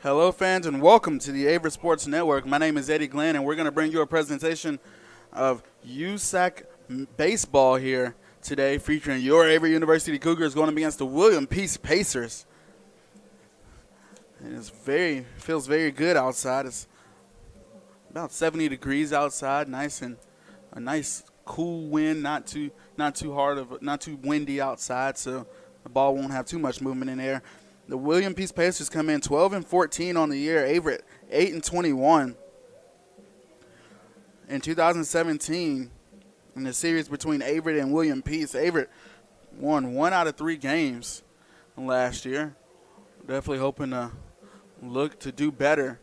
Hello, fans, and welcome to the Averett Sports Network. My name is Eddie Glenn, and we're going to bring you a presentation of USAC baseball here today, featuring your Averett University Cougars going up against the William Peace Pacers. And feels very good outside. It's about 70 degrees outside, a nice cool wind, not too windy outside, so the ball won't have too much movement in there. The William Peace Pacers come in 12-14 on the year. Averett 8-21. In 2017, in the series between Averett and William Peace, Averett won 1 out of 3 games last year. Definitely hoping to look to do better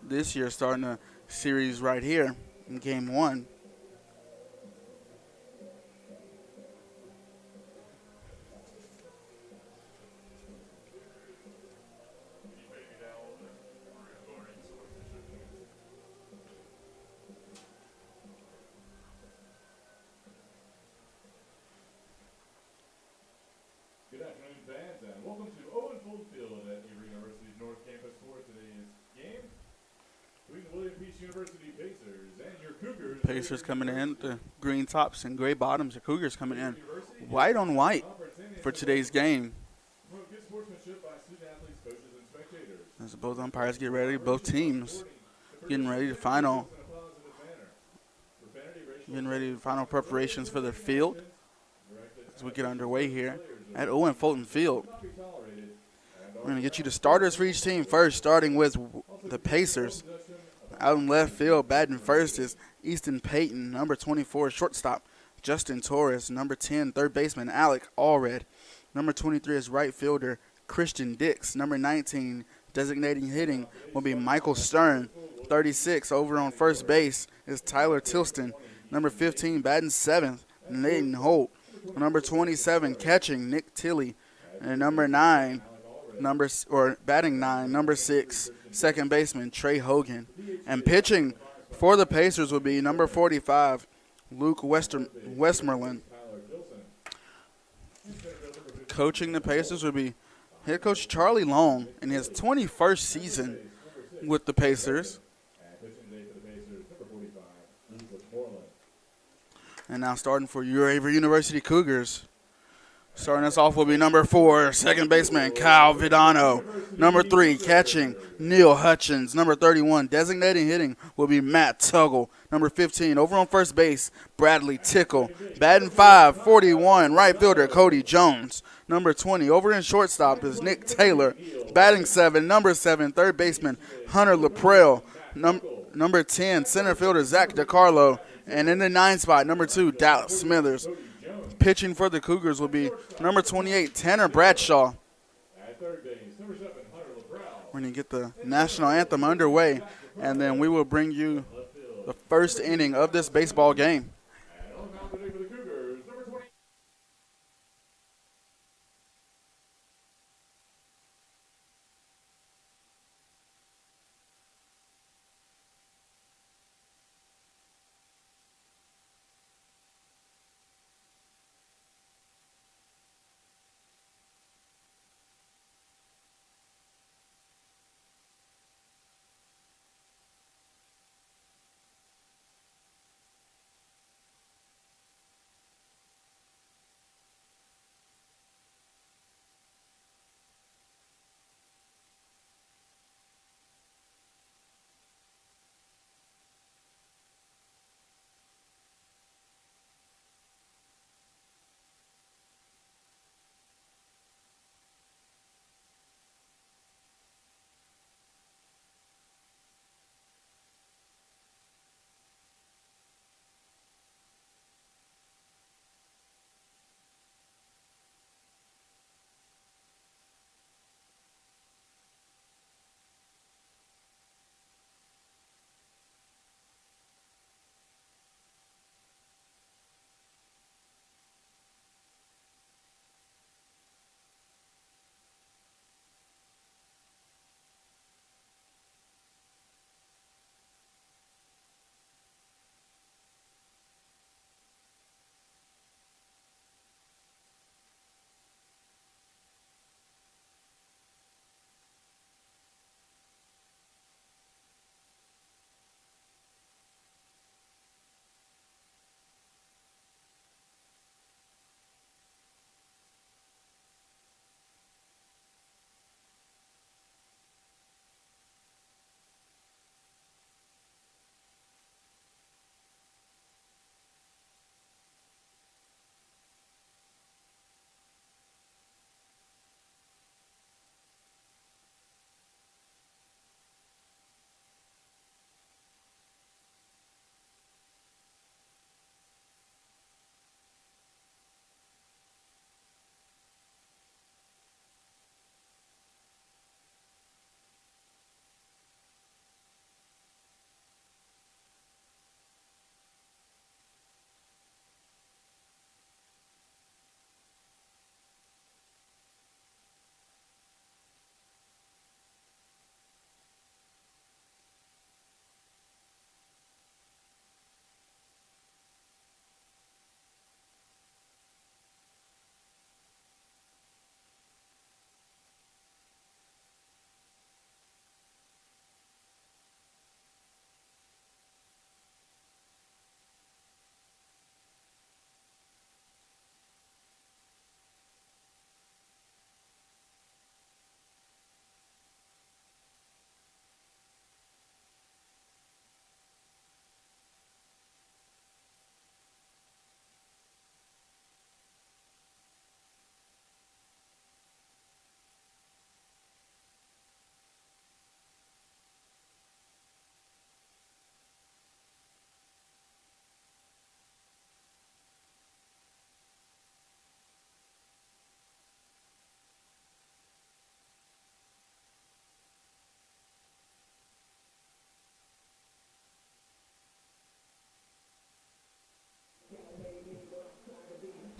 this year, starting the series right here in Game 1. Good afternoon, fans, and welcome to Owen Field at Averett University's North Campus for today's game between the William Peace University Pacers and your Cougars. Pacers coming in, the green tops and gray bottoms. The Cougars coming in white on white for today's game. Good sportsmanship by student athletes, coaches, and spectators. As both umpires get ready, both teams getting ready to final preparations for the field as we get underway here at Owen Fulton Field. We're going to get you the starters for each team first, starting with the Pacers. Out in left field, batting first is Easton Payton, number 24, shortstop Justin Torres, number 10, third baseman Alec Allred, number 23 is right fielder Christian Dix, number 19, designating hitting will be Michael Stern, 36, over on first base is Tyler Tilston, number 15, batting seventh, Nathan Holt, number 27, catching Nick Tilley, and batting nine, number 6, second baseman Trey Hogan. And pitching for the Pacers would be number 45, Luke Westmoreland. Coaching the Pacers would be head coach Charlie Long in his 21st season with the Pacers. And now starting for your Averett University Cougars. Starting us off will be number 4, second baseman Kyle Vidano. Number 3, catching Neil Hutchins. Number 31, designating hitting will be Matt Tuggle. Number 15, over on first base, Bradley Tickle. Batting 5, 41, right fielder Cody Jones. Number 20, over in shortstop is Nick Taylor. Batting 7, number 7, third baseman Hunter Laprelle. Number 10, center fielder Zach DiCarlo. And in the 9 spot, number 2, Dallas Smithers. Pitching for the Cougars will be number 28, Tanner Bradshaw. We're going to get the national anthem underway, and then we will bring you the first inning of this baseball game.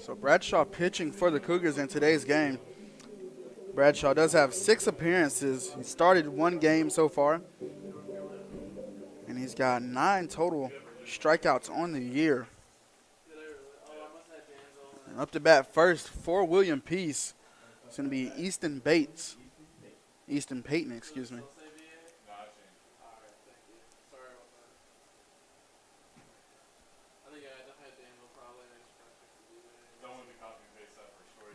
So Bradshaw pitching for the Cougars in today's game. Bradshaw does have 6 appearances. He started 1 game so far. And he's got 9 total strikeouts on the year. And up to bat first for William Peace. It's going to be Easton Payton, excuse me.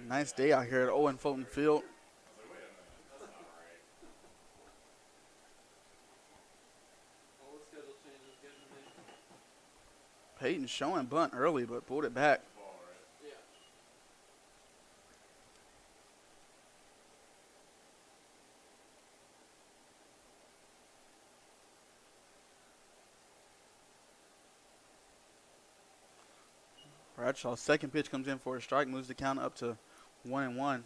Nice day out here at Owen Fulton Field. Payton showing bunt early, but pulled it back. Bradshaw's second pitch comes in for a strike, moves the count up to 1-1.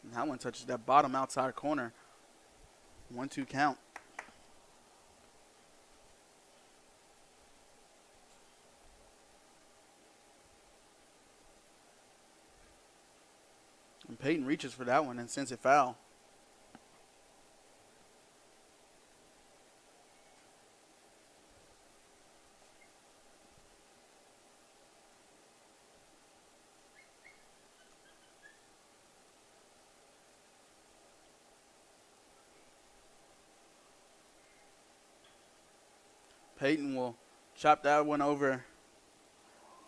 And that one touches that bottom outside corner. 1-2 count. And Payton reaches for that one and sends it foul. Payton will chop that one over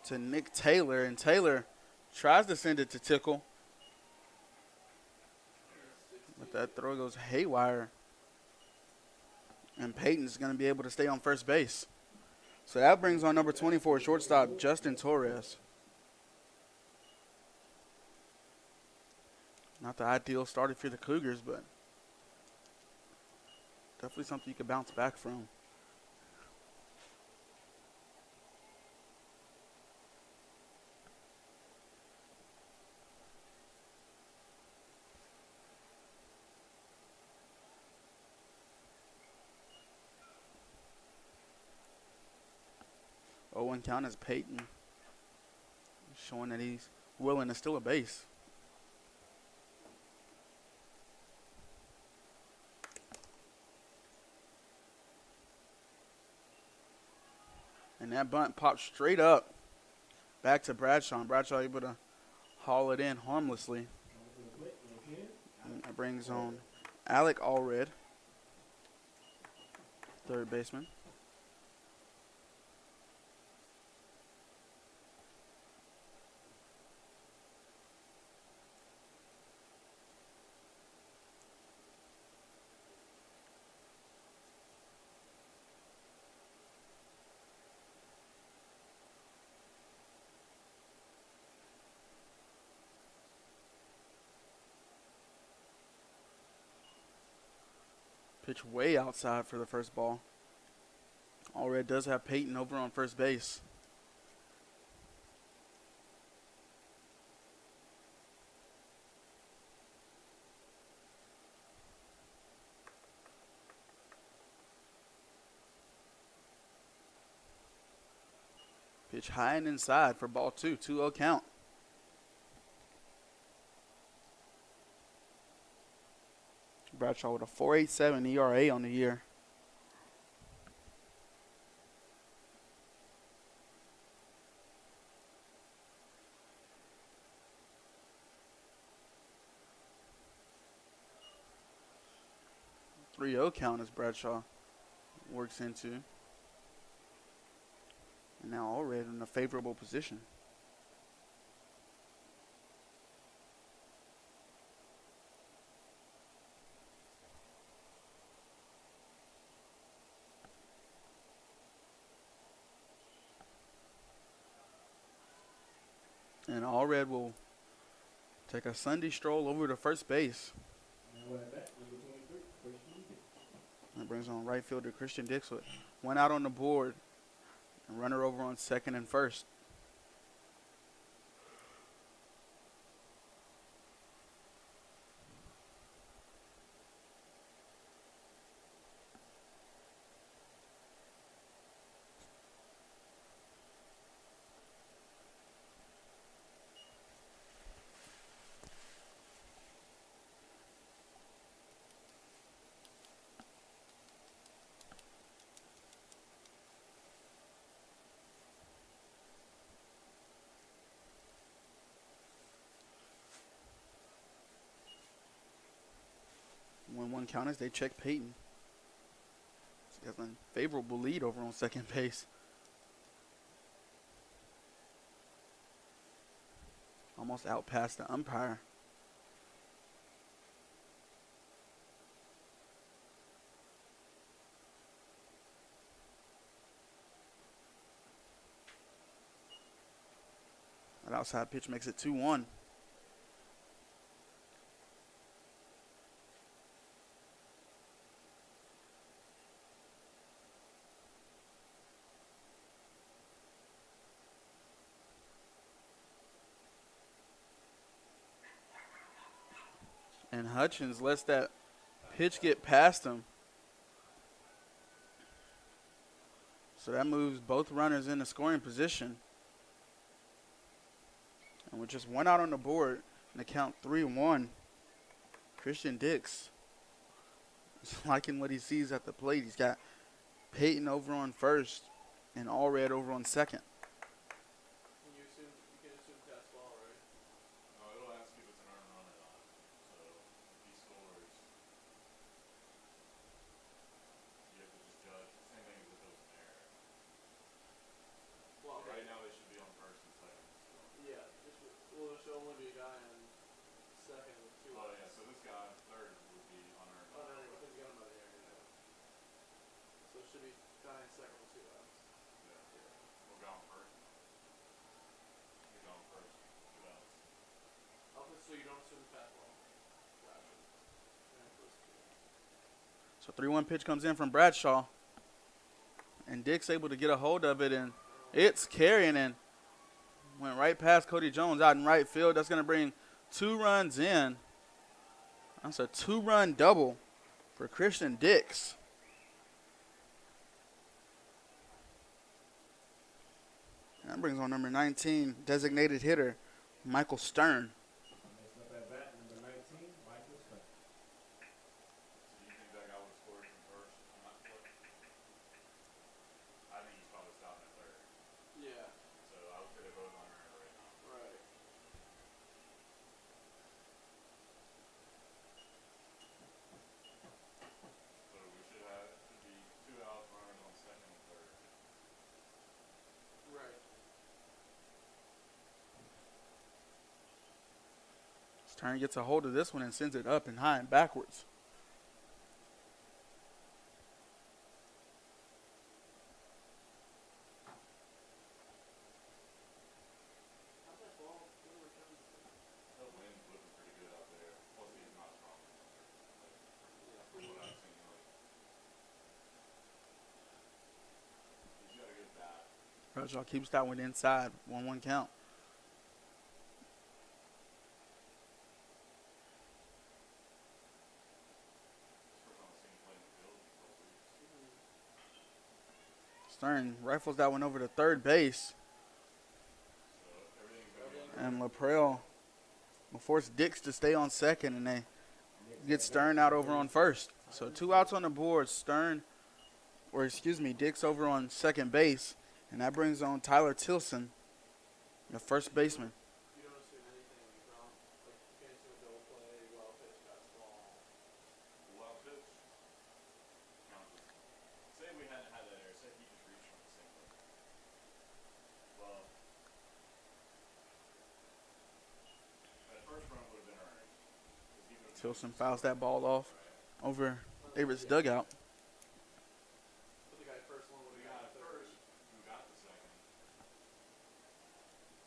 to Nick Taylor, and Taylor tries to send it to Tickle. But that throw goes haywire. And Payton's going to be able to stay on first base. So that brings on number 24, shortstop Justin Torres. Not the ideal start for the Cougars, but definitely something you could bounce back from. One count as Payton, showing that he's willing to steal a base. And that bunt popped straight up back to Bradshaw. And Bradshaw able to haul it in harmlessly. And that brings on Alec Allred, third baseman. Pitch way outside for the first ball. Allred does have Payton over on first base. Pitch high and inside for ball 2, 2-0 count. Bradshaw with a 4.87 ERA on the year. .30 count as Bradshaw works into. And now Allred in a favorable position. And Allred will take a Sunday stroll over to first base. That brings on right fielder Christian Dix with one out on the board. And runner over on second and first. 2-1 count as they check Peyton. He has a favorable lead over on second base. Almost out past the umpire. That outside pitch makes it 2-1. And Hutchins lets that pitch get past him. So that moves both runners into scoring position. And with just one out on the board, and the count 3-1, Christian Dix is liking what he sees at the plate. He's got Peyton over on first and Allred over on second. You can assume fastball, right? No, it'll ask you if it's an earned run or not. So if he scores, you have to just judge. Same thing as if it was an error. Well, okay. Right now they should be on first and second. So. Yeah, there should only be a guy on second with 2 Oh outs. yeah, so this guy third would be unearned. Oh, no, because you got him by the air. Yeah. So it should be guy in second with 2 outs. Yeah. We're going first. You're going first. 2 outs. Oh, so you don't assume fastball. Gotcha. Yeah, first 2 outs. So 3-1 pitch comes in from Bradshaw. And Dick's able to get a hold of it, and it's carrying and went right past Cody Jones out in right field. That's going to bring 2 runs in. That's a 2-run double for Christian Dix. And that brings on number 19, designated hitter, Michael Stern. Next up at bat, number 19, Michael Stern. So you think that guy would have scored from first on that play? I think he's probably stopping at third. Yeah, So I would say they're both unearned right now. right. So we should be 2 outs, runners on second and third. Right. Stern gets a hold of this one and sends it up and high and backwards. How's that ball? The wind's looking pretty good out there. Plus he's not strong. From what I've seen, he's got a good bat. Bradshaw keeps that one inside, 1-1 count. First time I've seen him play in the field in a couple weeks. Stern rifles that one over to third base. So everything's going to be And LaPrelle will force Dix to stay on second, and they get Stern out over on first. So 2 outs on the board. Dix over on second base. And that brings on Tyler Tilson, the first baseman. You don't assume anything from, like, you can't assume a double play, wild pitch, fastball. wild pitch. Counts as, say we hadn't had that error. Say he just reached from the single. Well, that first run would have been earned. 'Cause he would've Tilson fouls that ball off over Averett's dugout. But the guy first one would The have guy got third. first who got the second.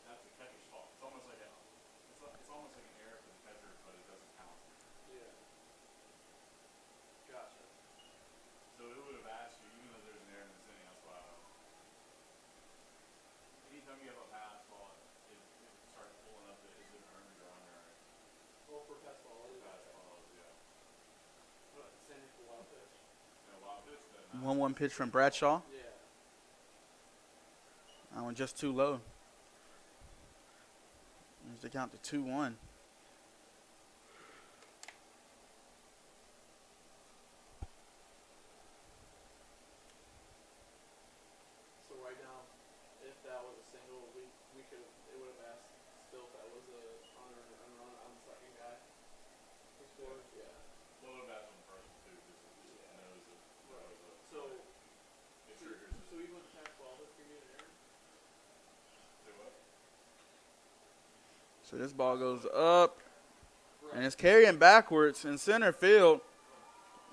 That's the catcher's fault. It's almost like it's almost like an error for the catcher, but it doesn't count. Yeah. Gotcha. So it would have asked you, even though there's an error in this inning, that's why. Anytime you have a pass ball, it starts pulling up. Is it earned or unearned? Well, for fastball, it is. Pass balls, yeah. But same thing for wild pitch. And a wild pitch. 1-1 pitch from Bradshaw. Yeah. That one just too low. There's the count to 2-1. So right now, if that was a single, it would have asked still if that was a unearned run on the second guy who scored. Yeah. What would have happened first? So this ball goes up, and it's carrying backwards in center field,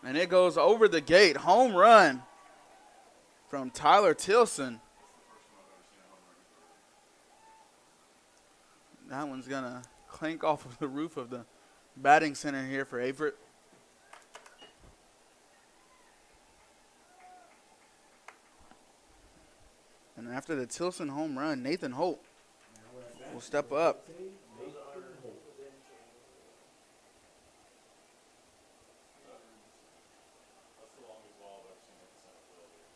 and it goes over the gate. Home run from Tyler Tilson. That one's going to clink off of the roof of the batting center here for Averett. And after the Tilson home run, Nathan Holt will step up. That's the longest ball I've ever seen at the center field here.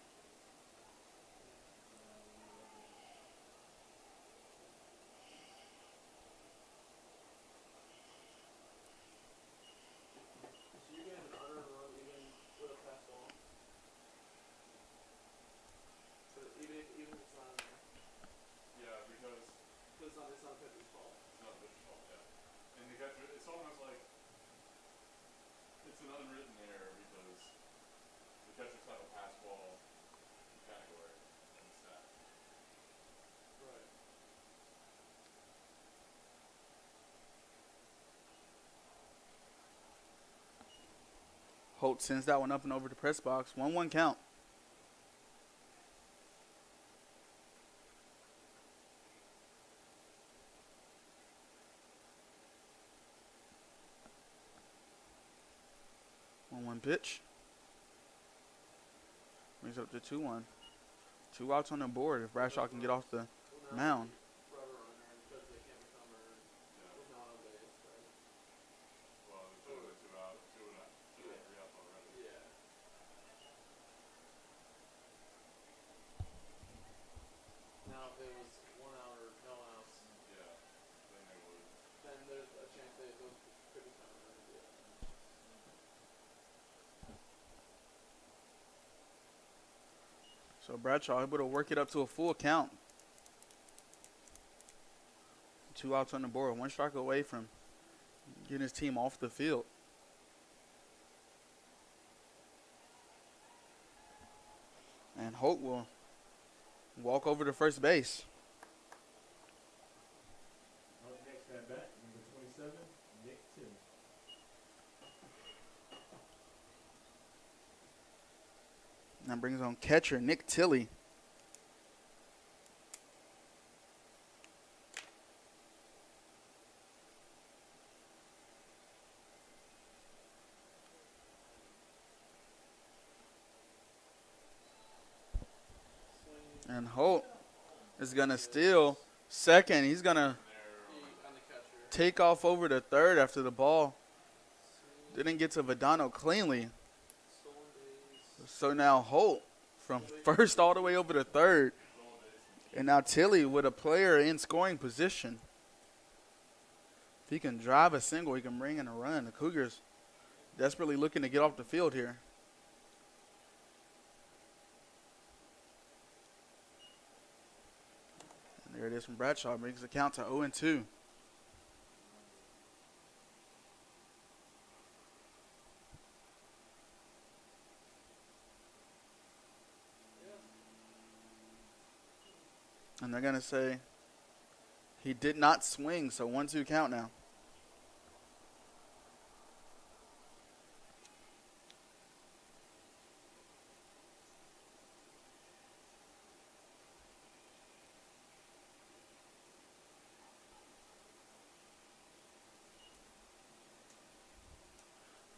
So you get an unearned run even with a pass ball. So even if it's not in there. Yeah, because Because it's not a pitcher's fault. it's not a pitcher's fault, yeah. And the catcher, it's almost like it's an unwritten error because the catchers have a pass ball category in the stats. Right. Holt sends that one up and over the press box. 1-1 count. One pitch. Brings up to 2-1. 2 outs on the board if Bradshaw can get off the mound. Forever runner because they can't become earned with no on base, right? Well, there's only two out, two and three outs already. Yeah. Now, if it was 1 out or no outs, Yeah, then they would. then there's a chance that those could become earned. Yeah. So Bradshaw able to work it up to a full count. 2 outs on the board. 1 strike away from getting his team off the field. And Holt will walk over to first base. On the next at bat, number 27, Nick Tilley. That brings on catcher Nick Tilley. And Holt is going to steal second. He's going to On the catcher. take off over to third after the ball didn't get to Vadano cleanly. Stolen base. So now Holt from first all the way over to third. And now Tilley with a player in scoring position. If he can drive a single, he can bring in a run. The Cougars desperately looking to get off the field here. And there it is from Bradshaw. Brings the count to 0-2. And they're going to say he did not swing, so 1-2 count now.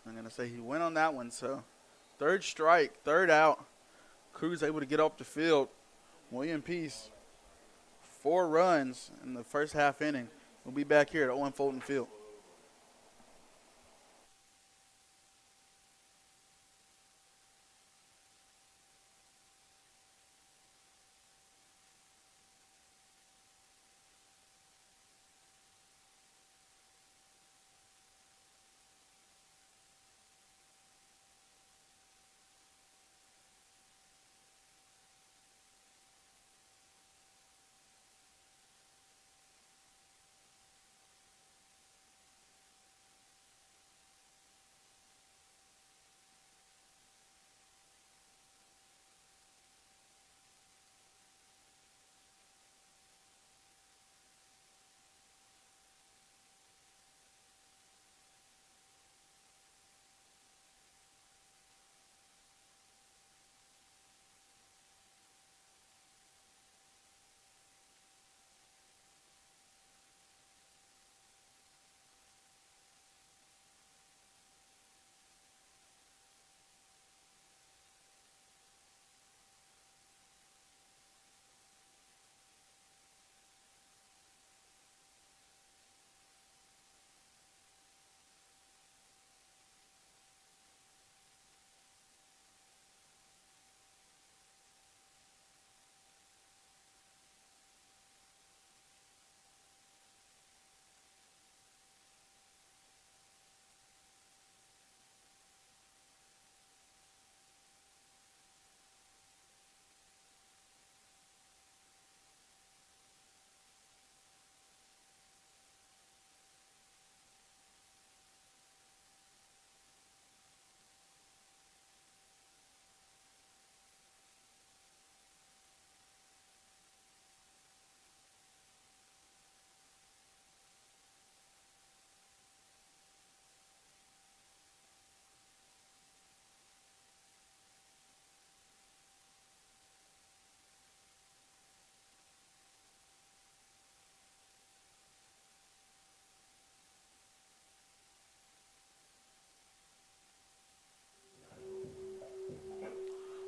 I'm going to say he went on that one, so third strike, third out. Cruz able to get off the field. William Peace, 4 runs in the first half inning. We'll be back here at Owen Fulton Field.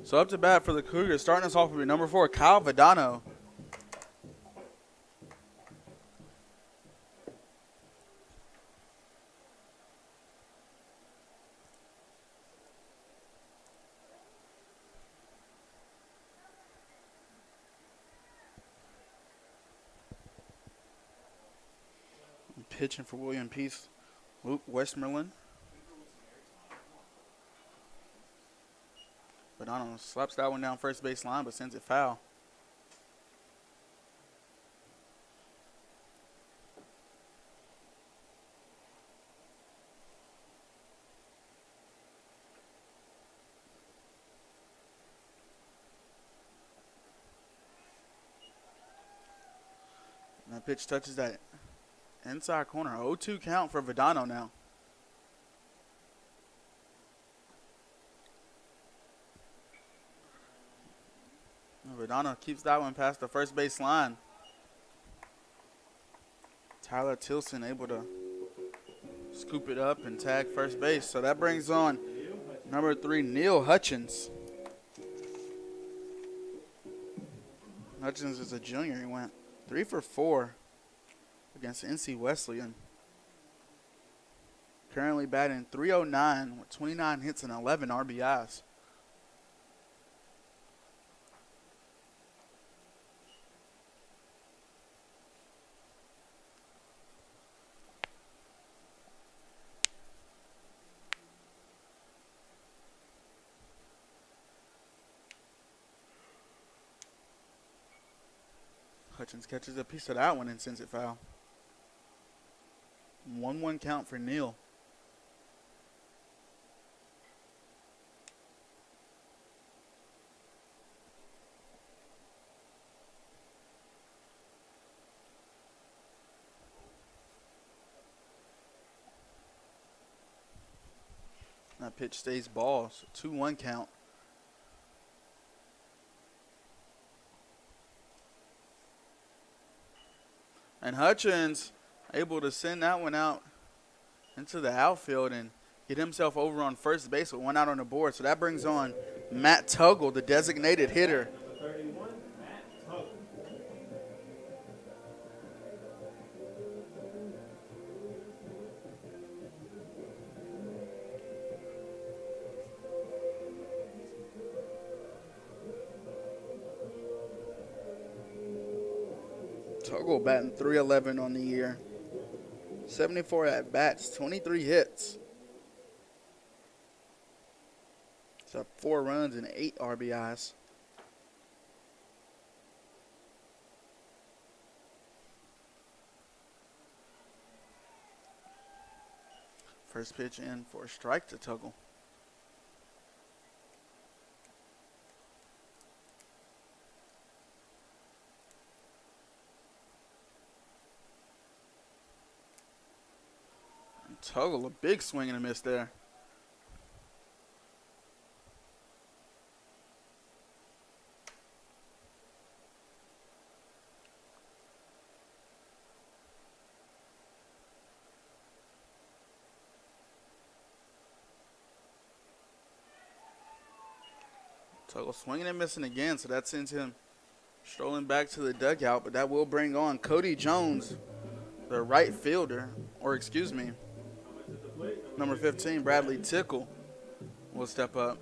So up to bat for the Cougars. Starting us off will be number 4, Kyle Vedano. Pitching for William Peace, Luke Westmoreland. Vedano slaps that one down first base line, but sends it foul. And that pitch touches that inside corner. 0-2 count for Vedano now. Vedano keeps that one past the first base line. Tyler Tilson able to scoop it up and tag first base. So that brings on number 3, Neil Hutchins. Hutchins is a junior. He went 3 for 4 against NC Wesleyan. Currently batting .309 with 29 hits and 11 RBIs. Hutchins catches a piece of that one and sends it foul. 1-1 count for Neal. That pitch stays ball, so 2-1 count. And Hutchins able to send that one out into the outfield and get himself over on first base with 1 out on the board. So that brings on Matt Tuggle, the designated hitter. Number 31, Matt Tuggle. Tuggle batting .311 on the year. 74 at-bats, 23 hits. So 4 runs and 8 RBIs. First pitch in for a strike to Tuggle. Tuggle, a big swing and a miss there. Tuggle swinging and missing again, so that sends him strolling back to the dugout, but that will bring on Cody Jones, the right fielder, or excuse me, number 15, Bradley Tickle, will step up.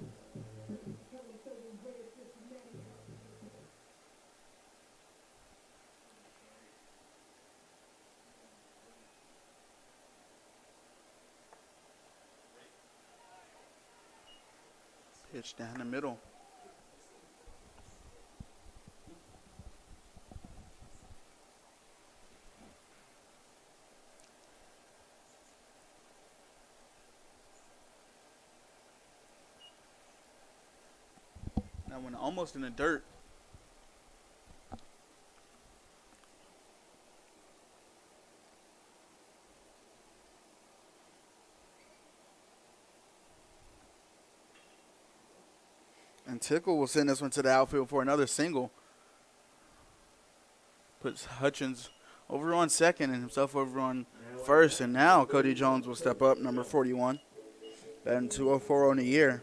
Pitch down the middle. That one almost in the dirt. And Tickle will send this one to the outfield for another single. Puts Hutchins over on second and himself over on first. And now Cody Jones will step up, number 41. Batting .204 on the year.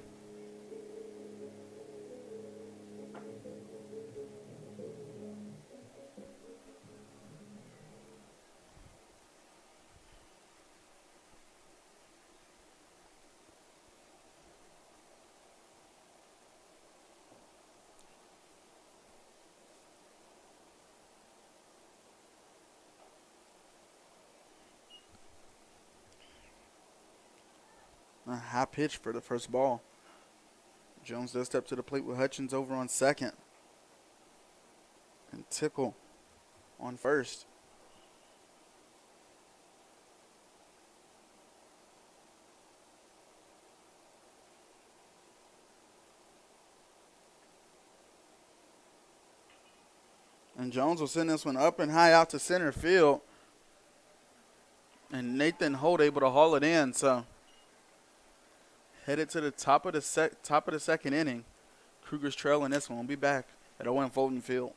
high pitch for the first ball. Jones does step to the plate with Hutchins over on second. And Tickle on first. And Jones will send this one up and high out to center field. And Nathan Holt able to haul it in. So headed to the top of the second inning. Cougars trailing this one. We'll be back at Owen Fulton Field.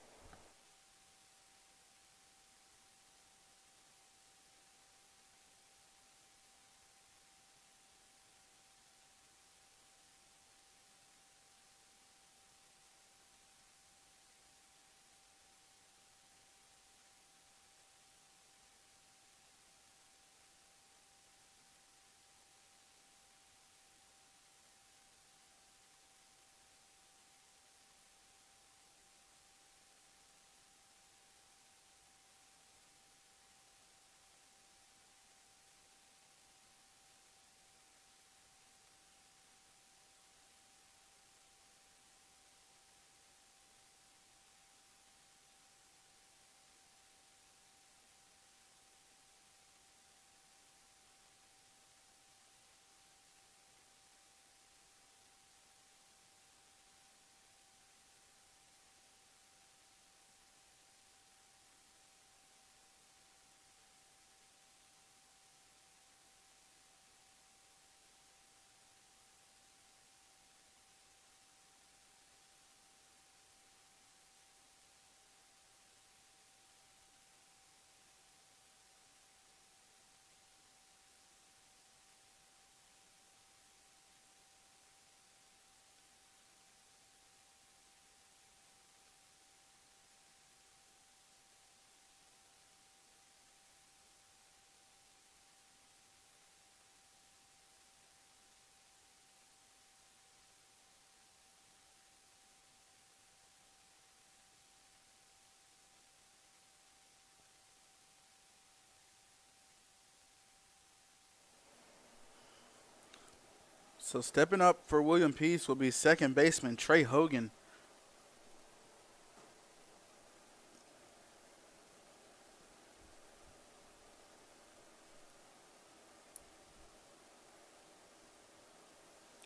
So stepping up for William Peace will be second baseman Trey Hogan.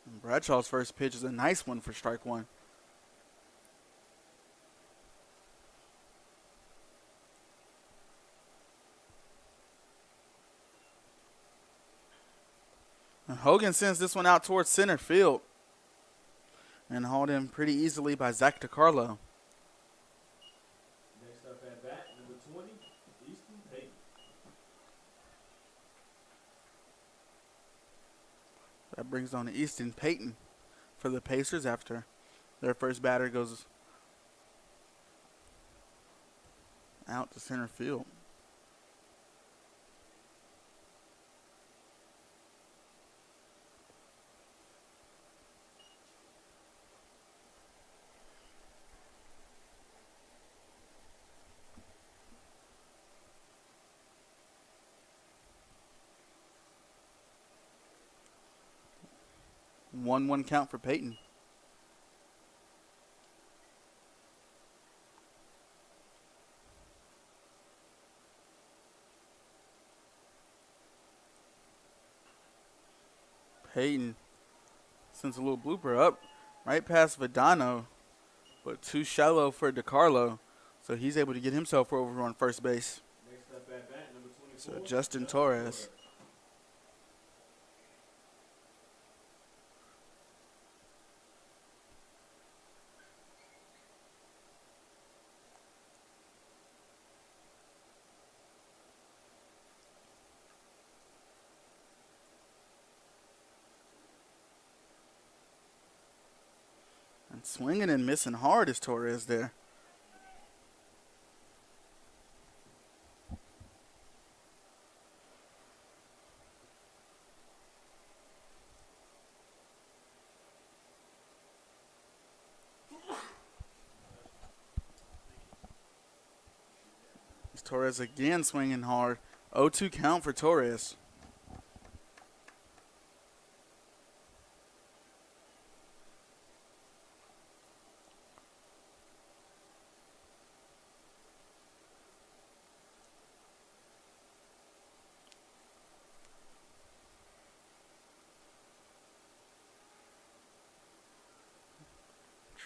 And Bradshaw's first pitch is a nice one for strike one. And Hogan sends this one out towards center field and hauled in pretty easily by Zach DiCarlo. Next up at bat, number 20, Easton Payton. That brings on Easton Payton for the Pacers after their first batter goes out to center field. One count for Peyton. Peyton sends a little blooper up right past Vidano, but too shallow for DiCarlo, so he's able to get himself over on first base. Next up at bat, number 24. So Justin Torres. And swinging and missing hard is Torres there. Torres again swinging hard. 0-2 count for Torres.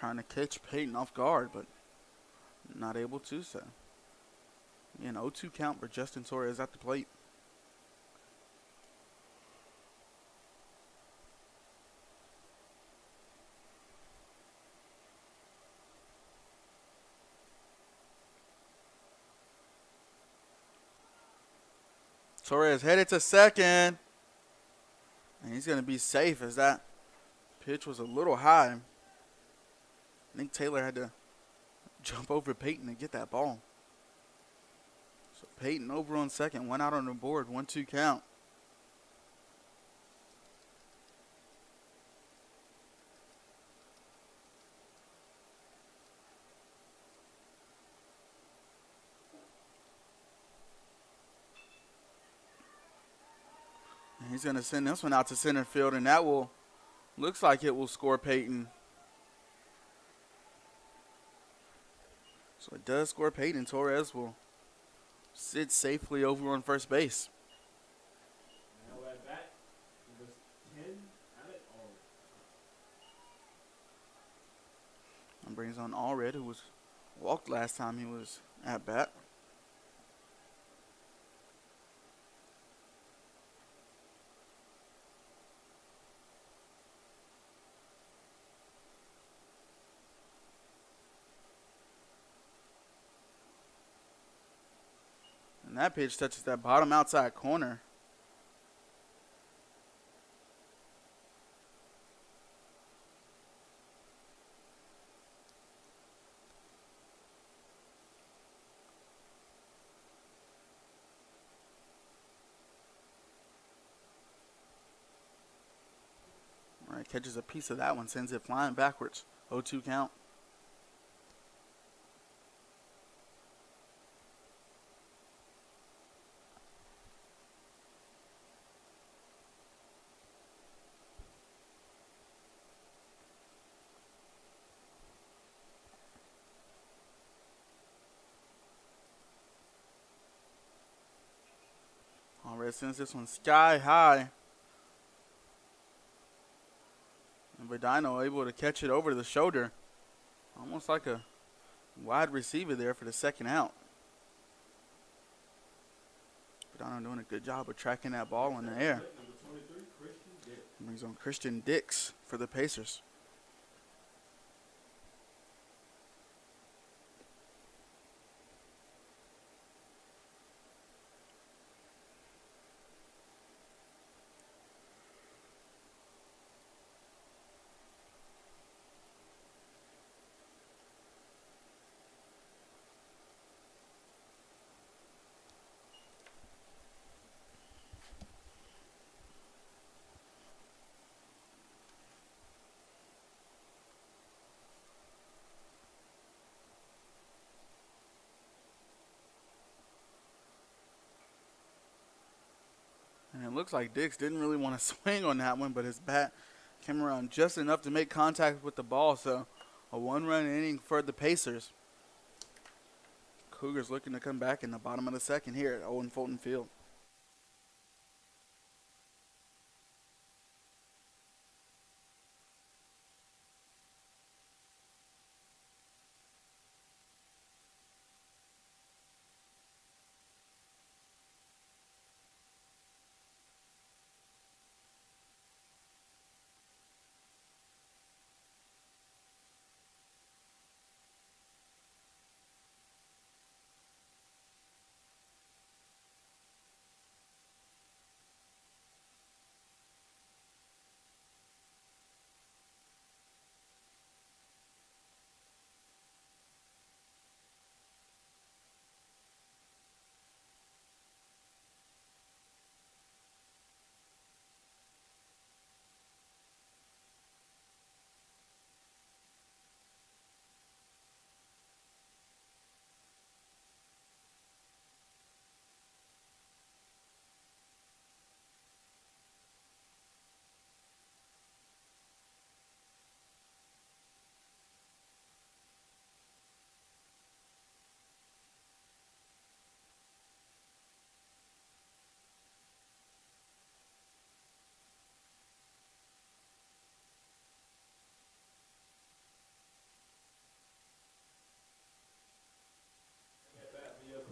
Trying to catch Peyton off guard, but not able to so. An 0-2 count for Justin Torres at the plate. Torres headed to second. And he's going to be safe as that pitch was a little high. I think Taylor had to jump over Peyton to get that ball. So Peyton over on second, one out on the board, 1-2 count. And he's going to send this one out to center field, and that will, looks like it will score Peyton. So it does score Peyton. Torres will sit safely over on first base. Now at bat, number 10, Averett Allred. And brings on Allred, who was walked last time he was at bat. And that pitch touches that bottom outside corner. All right, catches a piece of that one, sends it flying backwards. 0-2 count. Allred sends this one sky high. And Verdino able to catch it over the shoulder. Almost like a wide receiver there for the second out. Verdino doing a good job of tracking that ball in the air. Number 23, Christian Dick. Brings on Christian Dix for the Pacers. And it looks like Dix didn't really want to swing on that one, but his bat came around just enough to make contact with the ball. So a one-run inning for the Pacers. Cougars looking to come back in the bottom of the second here at Owen Fulton Field.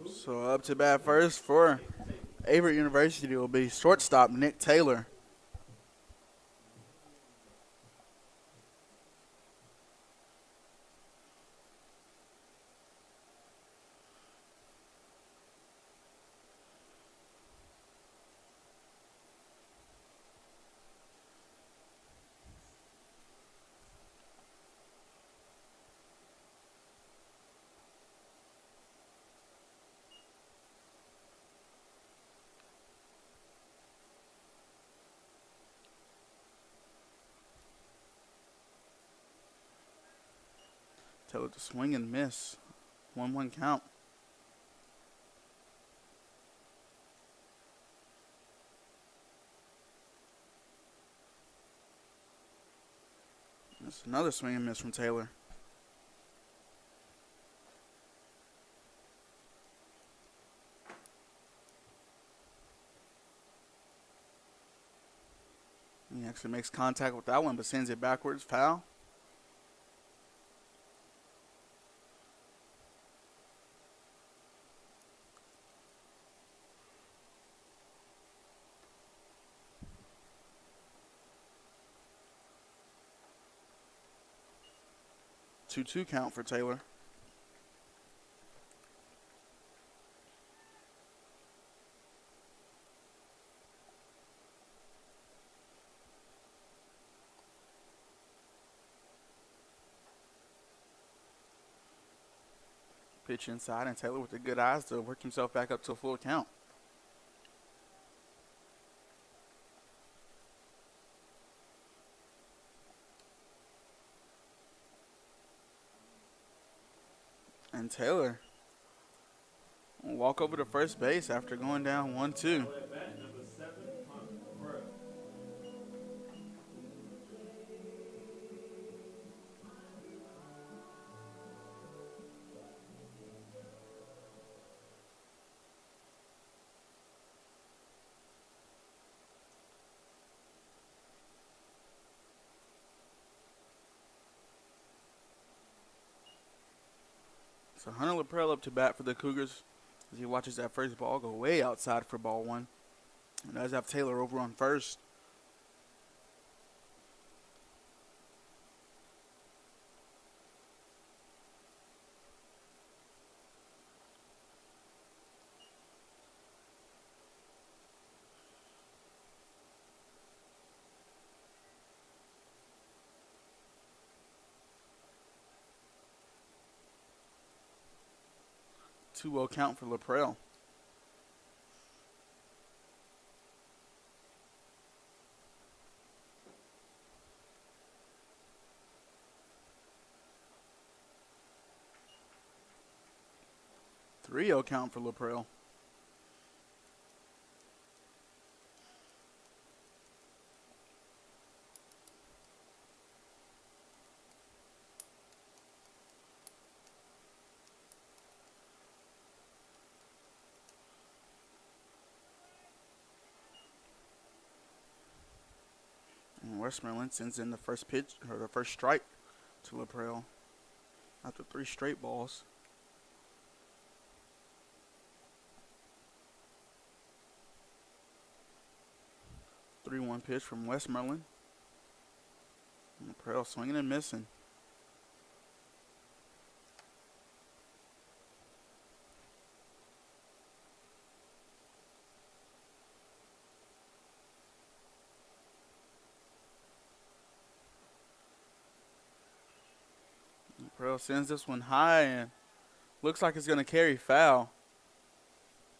So up to bat first for Averett University will be shortstop Nick Taylor. Taylor to swing and miss. 1-1 count. That's another swing and miss from Taylor. He actually makes contact with that one, but sends it backwards. Foul. Two count for Taylor. Pitch inside, and Taylor with the good eyes to work himself back up to a full count. And Taylor will walk over to first base after going down 1-2. Now at bat number 7, Hunter Burrow. So Hunter Laprelle up to bat for the Cougars as he watches that first ball go way outside for ball one. And does have Taylor over on first. Two-0 count for Laprelle. Three-0 count for Laprelle. Westmoreland sends in the first pitch, or the first strike to Laprelle after 3 straight balls. The 3-1 pitch from Westmoreland. Laprelle swinging and missing. Laprelle sends this one high and looks like it's going to carry foul.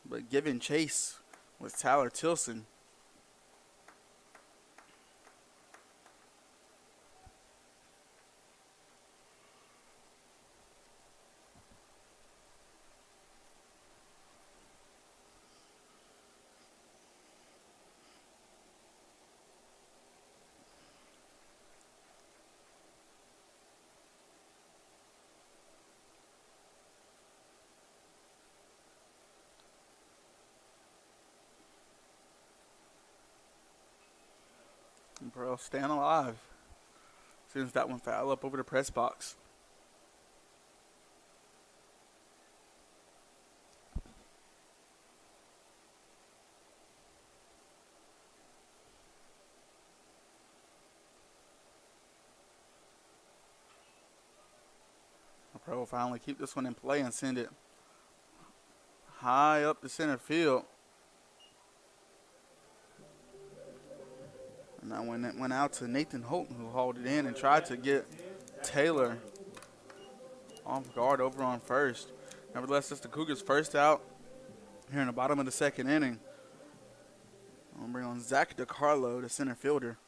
But giving chase was Tyler Tilson. Laprelle staying alive. Sends that one foul up over the press box. Pro finally keep this one in play and send it high up the center field. And that one went out to Nathan Houghton, who hauled it in and tried to get Taylor off guard over on first. Nevertheless, it's the Cougars' first out here in the bottom of the second inning. I'm going to bring on Zach DiCarlo, the center fielder.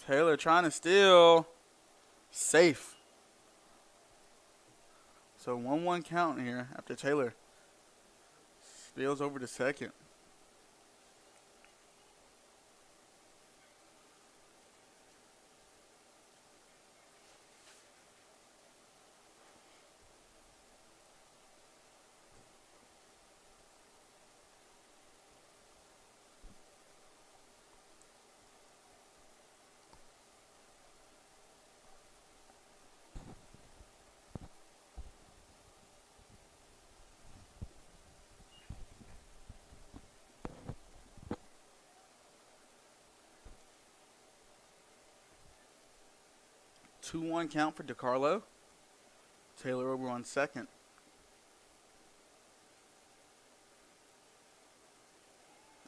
Taylor trying to steal. Safe. So 1-1 count here after Taylor steals over to second. Two 2-1 count for DiCarlo. Taylor over on second.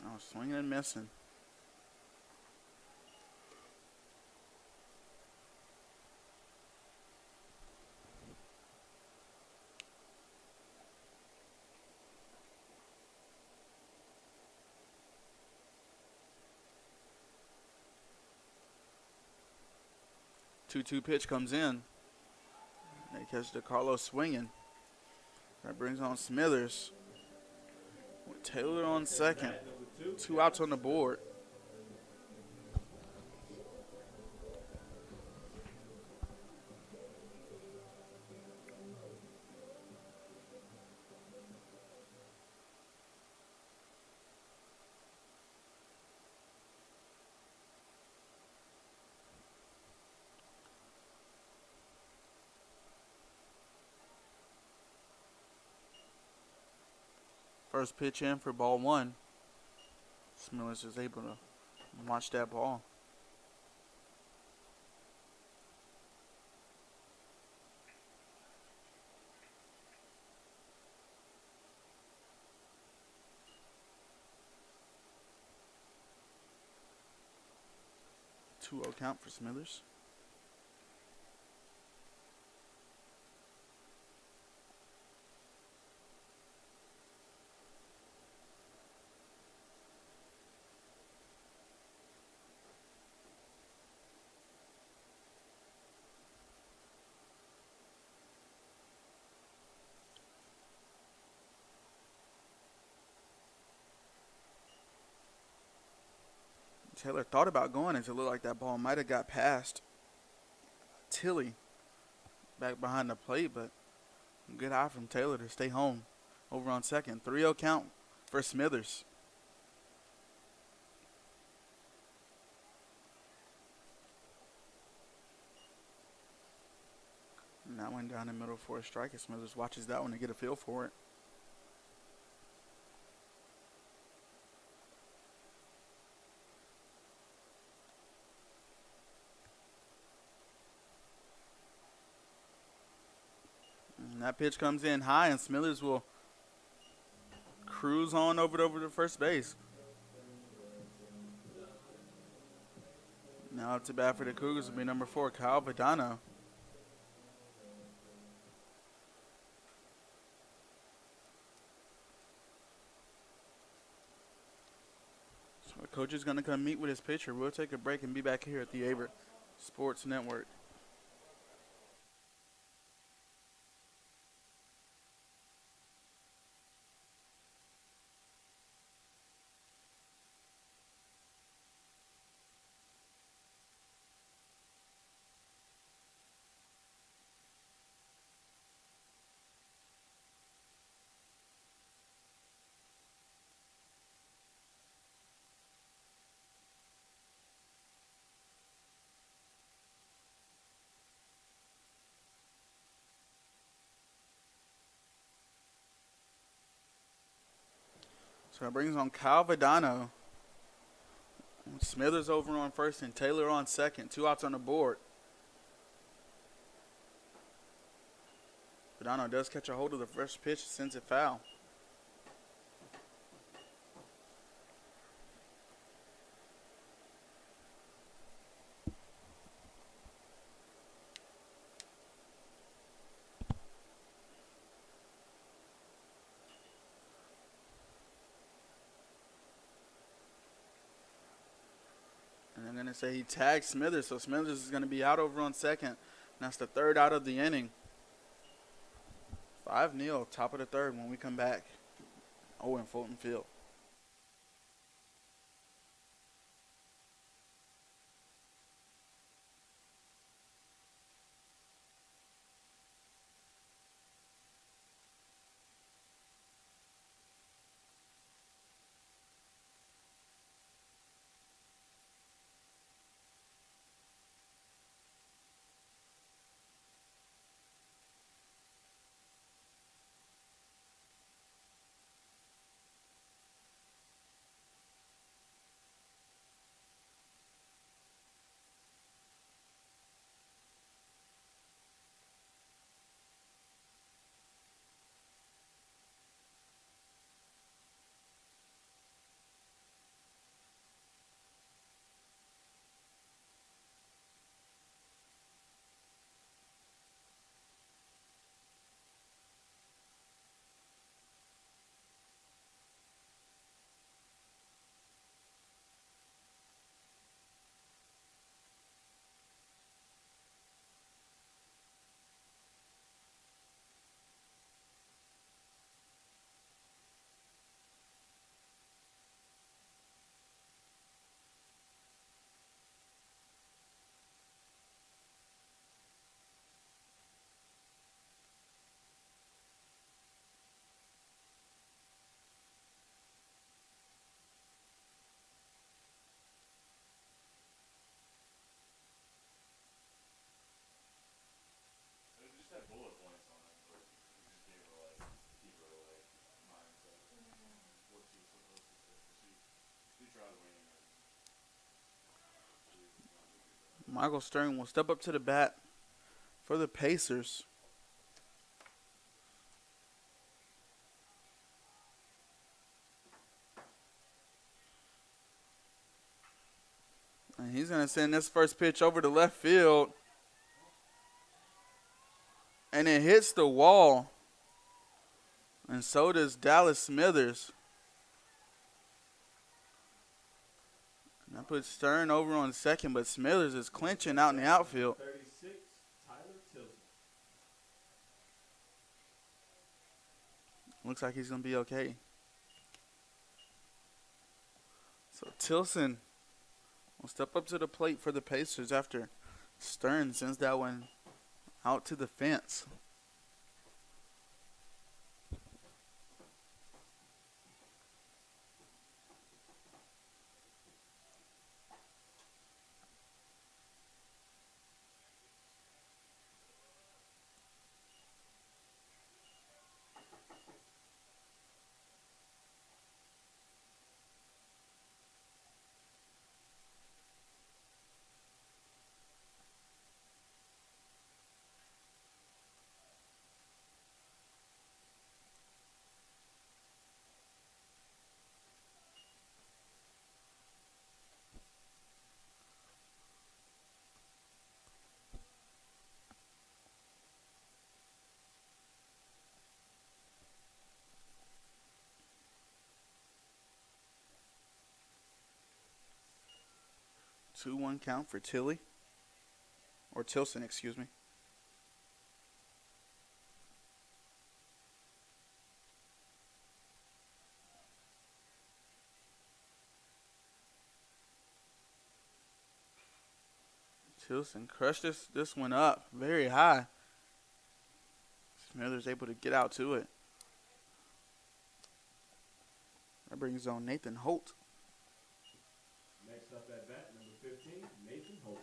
Oh, swinging and missing. Two-two pitch comes in. They catch DiCarlo swinging. That brings on Smithers. With Taylor on second. 2 outs on the board. First pitch in for ball 1. Smithers is able to watch that ball. Two-0 count for Smithers. Taylor thought about going as it looked like that ball might have got past Tilly back behind the plate, but good eye from Taylor to stay home over on second. 3-0 count for Smithers. And that one down the middle for a strike. Smithers watches that one to get a feel for it. And that pitch comes in high, and Smithers will cruise on over to first base. Now up to bat for the Cougars will be number 4, Kyle Vidano. So the coach is going to come meet with his pitcher. We'll take a break and be back here at the Averett Sports Network. So that brings on Kyle Vidano. Smithers over on first and Taylor on second. 2 outs on the board. Vidano does catch a hold of the first pitch, sends it foul. And I'm going to say he tagged Smithers, so Smithers is going to be out over on second. And that's the 3rd out of the inning. 5-0, top of the 3rd when we come back. Owen Fulton Field. They just had bullet points on it, but it just gave her like keep her like mindset what she was supposed to say. She tried winging it. She was not gonna do that. Michael Stern will step up to the bat for the Pacers. And he's going to send this first pitch over to left field. And it hits the wall. And so does Dallas Smithers. And that puts Stern over on second, but Smithers is clinching out in the outfield. 36, Tyler Tilson. Looks like he's going to be okay. So Tilson will step up to the plate for the Pacers after Stern sends that one out to the fence. Two one count for Tilly. Or Tilson, excuse me. Tilson crushed this one up very high. Smithers able to get out to it. That brings on Nathan Holt. Next up at bat, number 15, Nathan Holt.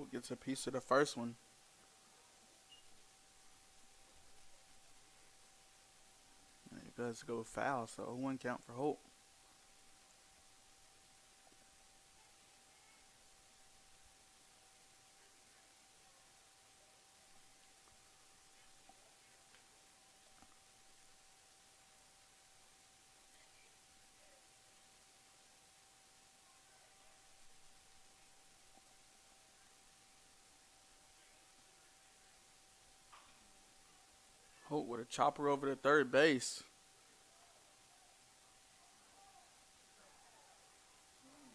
Holt gets a piece of the first one. And it does go foul, so 1 count for Holt. Holt with a chopper over to third base.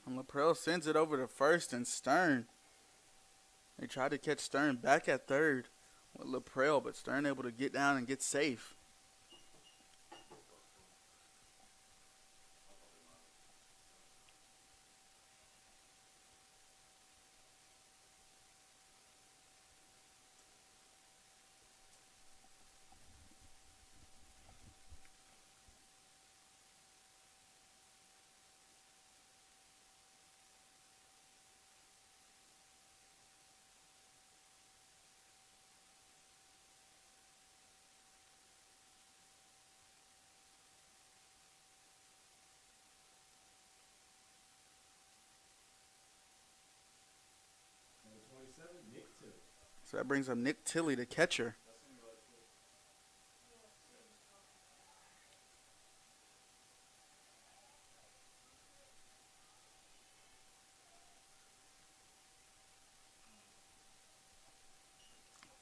And Laprelle sends it over to first, and Stern. They tried to catch Stern back at third with Laprelle, but Stern able to get down and get safe. Number 27, Nick Tilley. So that brings up Nick Tilley, the catcher.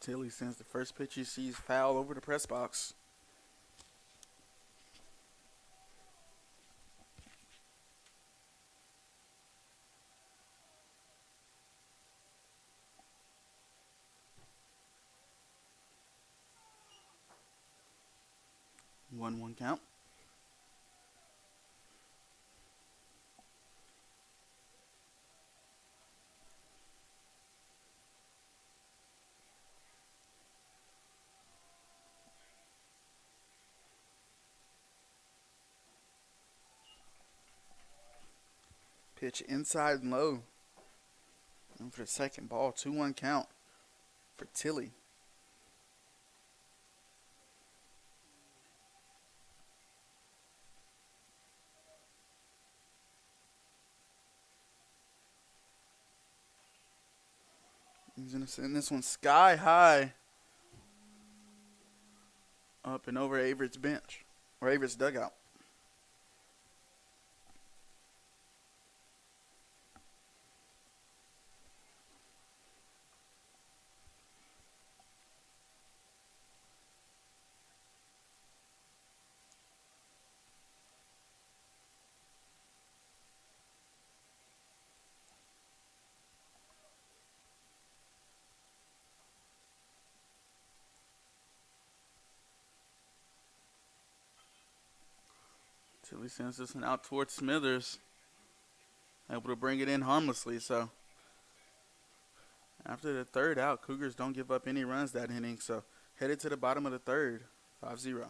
Tilley sends the first pitch he sees foul over the press box. One count. Pitch inside and low. And for the second ball, 2-1 count for Tilley. He's going to send this one sky high up and over Averett's bench, or Averett's dugout. Tilley sends this one out towards Smithers. Able to bring it in harmlessly, so after the third out, Cougars don't give up any runs that inning, so headed to the bottom of the third, 5-0.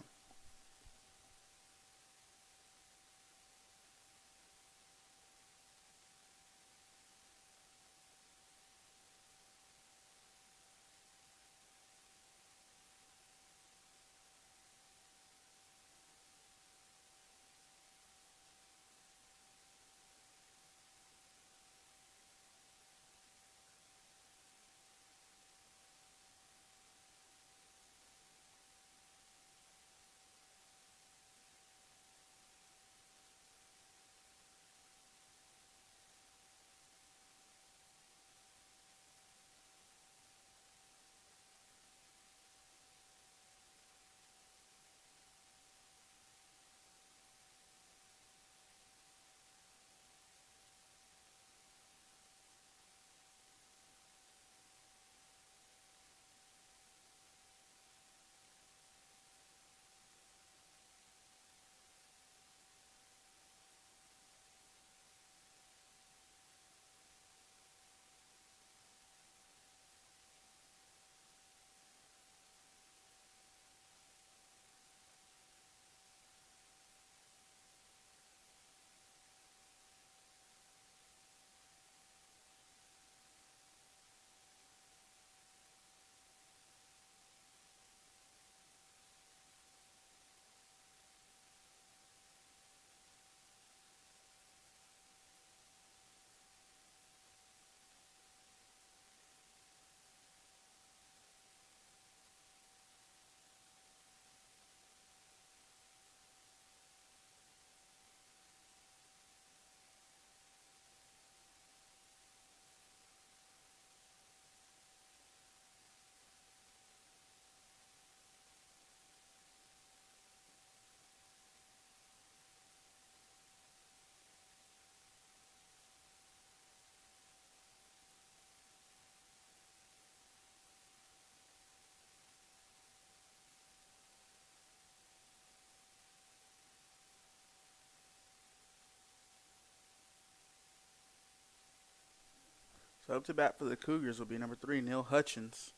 So up to bat for the Cougars will be number 3, Neil Hutchins.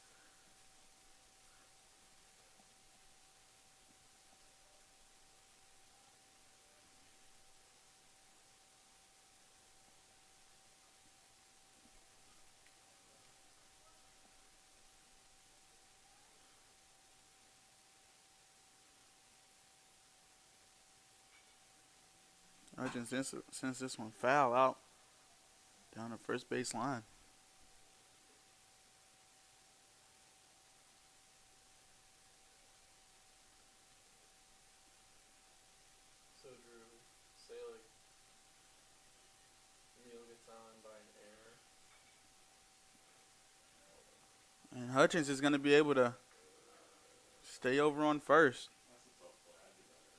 Hutchins sends this one foul out down the first base line. So Drew, say like Neil gets on by an error. And Hutchins is going to be able to stay over on first. That's a tough play. I'd do better.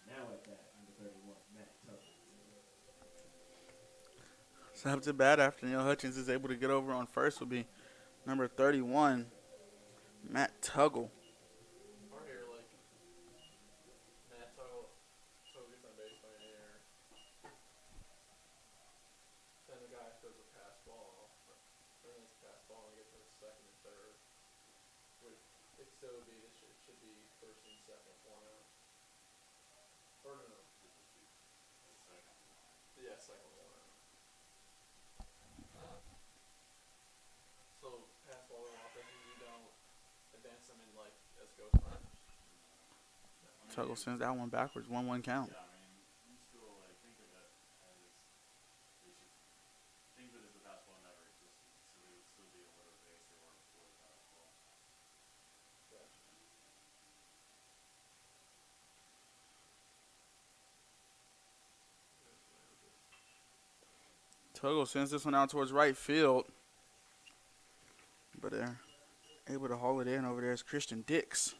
Yeah. Now at bat, number 31, Matt Tuggle. So up to bat after Neil Hutchins is able to get over on first will be number 31, Matt Tuggle. Or here, like Matt Tuggle gets on base by an error. Then the guy throws a pass ball. And it's a pass ball and they get to second and third. It still would be it should be first and second, 1 out. Or no. Yeah, second 1 out. So pass ball and offenses you don't advance them in like as ghost runners. Tuggle sends that one backwards, 1-1 count. Yeah, I mean, you still like think of it as they should think of it as the fastball never existed, so they would still be able to base they were before the fastball. Gotcha. Tuggle sends this one out towards right field. But they're able to haul it in over there is Christian Dix.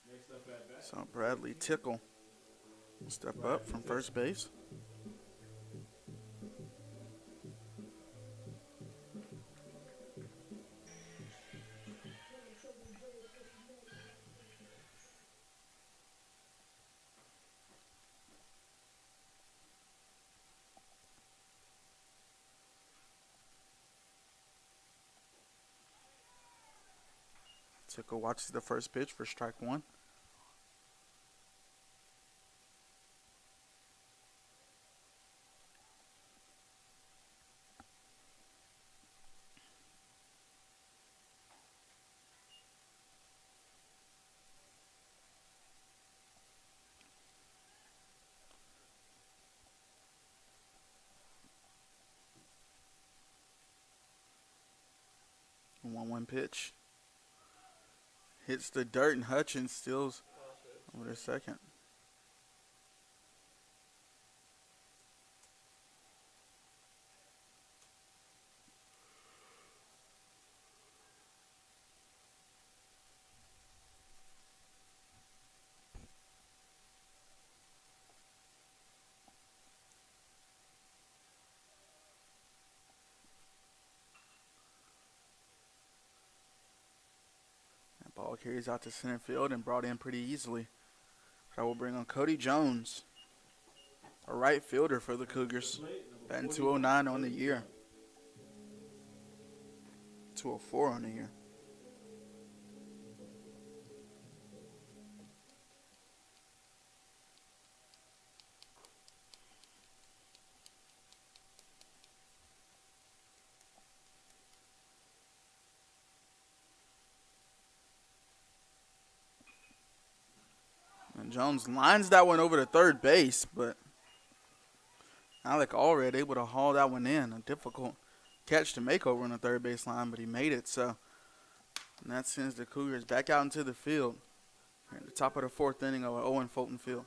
Next up at bat. So Bradley Tickle will step up from first base. Tickle watches the first pitch for strike 1. One pitch. Hits the dirt and Hutchins steals over to second. That ball carries out to center field and brought in pretty easily. That will bring on Cody Jones, a right fielder for the Cougars, batting 209 on the year. 204 on the year. And Jones lines that one over to third base, but Alec Allred able to haul that one in. A difficult catch to make over on the third base line, but he made it. So, and that sends the Cougars back out into the field at the top of the 4th inning of Owen Fulton Field.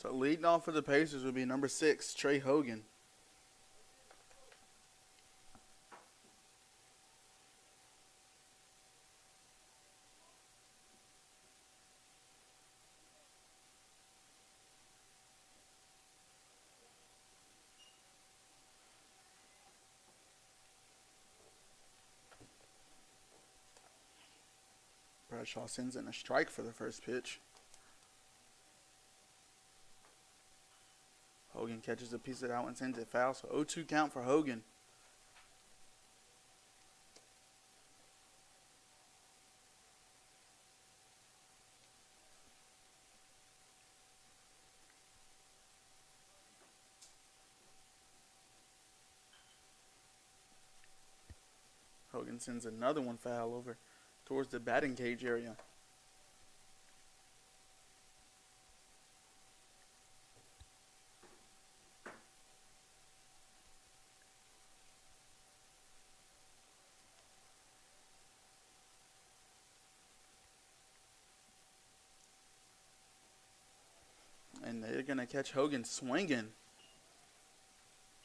So leading off for the Pacers would be number 6, Trey Hogan. Bradshaw sends in a strike for the first pitch. Hogan catches a piece of that one, sends it foul. So 0-2 count for Hogan. Hogan sends another one foul over towards the batting cage area. And they're going to catch Hogan swinging.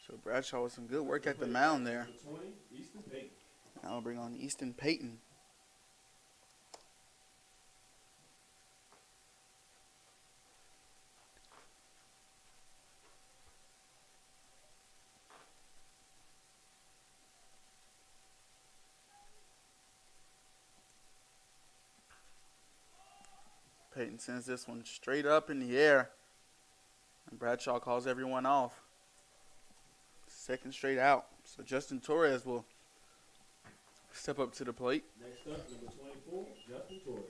So Bradshaw with some good work at the mound there. Number 20, Easton Payton. Now we'll bring on Easton Payton. Payton sends this one straight up in the air. And Bradshaw calls everyone off. Second straight out. So Justin Torres will step up to the plate. Next up, number 24, Justin Torres.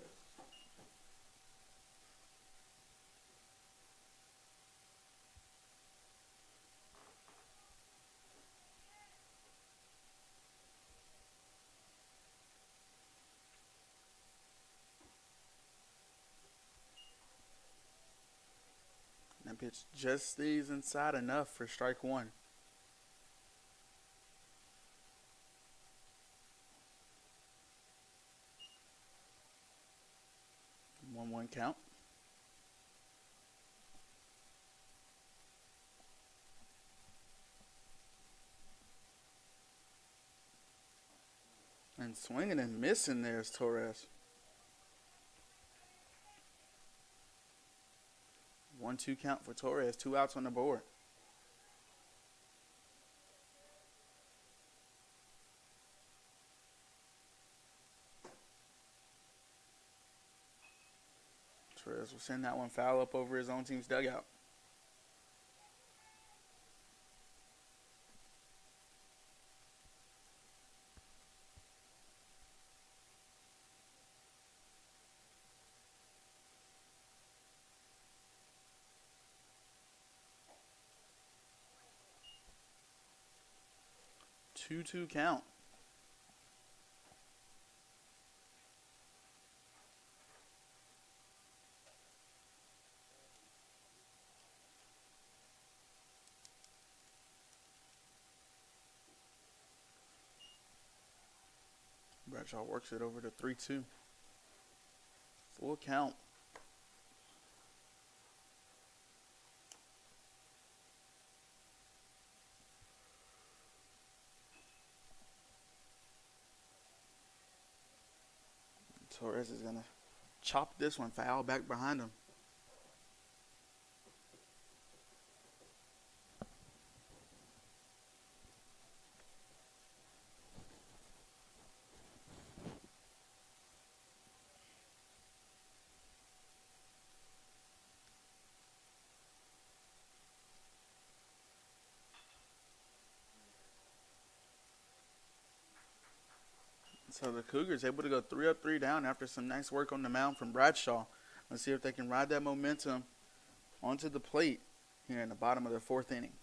That pitch just stays inside enough for strike one. One count. And swinging and missing there's Torres. 1-2 count for Torres. 2 outs on the board. Torres will send that one foul up over his own team's dugout. Two count. Bradshaw works it over to 3-2. Full count. Torres is going to chop this one foul back behind him. So the Cougars able to go 3 up, 3 down after some nice work on the mound from Bradshaw. Let's see if they can ride that momentum onto the plate here in the bottom of the 4th inning.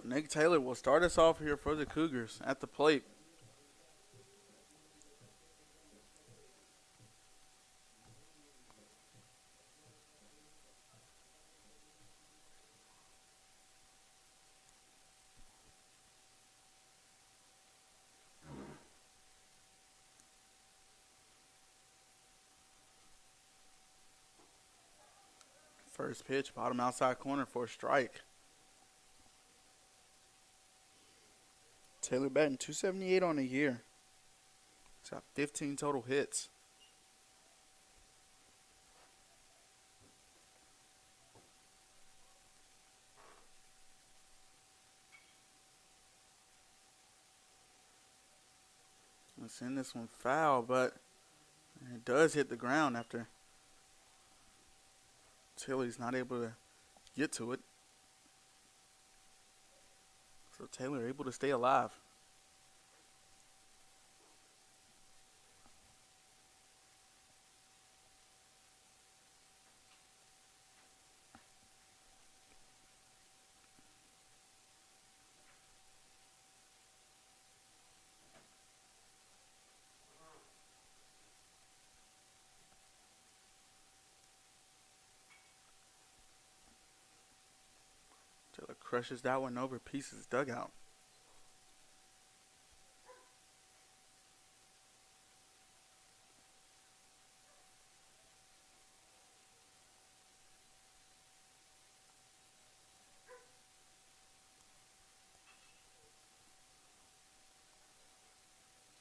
Nick Taylor will start us off here for the Cougars at the plate. First pitch, bottom outside corner for a strike. Taylor batting .278 on the year. He's got 15 total hits. Let's send this one foul, but it does hit the ground after Taylor's not able to get to it. So Taylor able to stay alive. Taylor crushes that one over Pieces' dugout.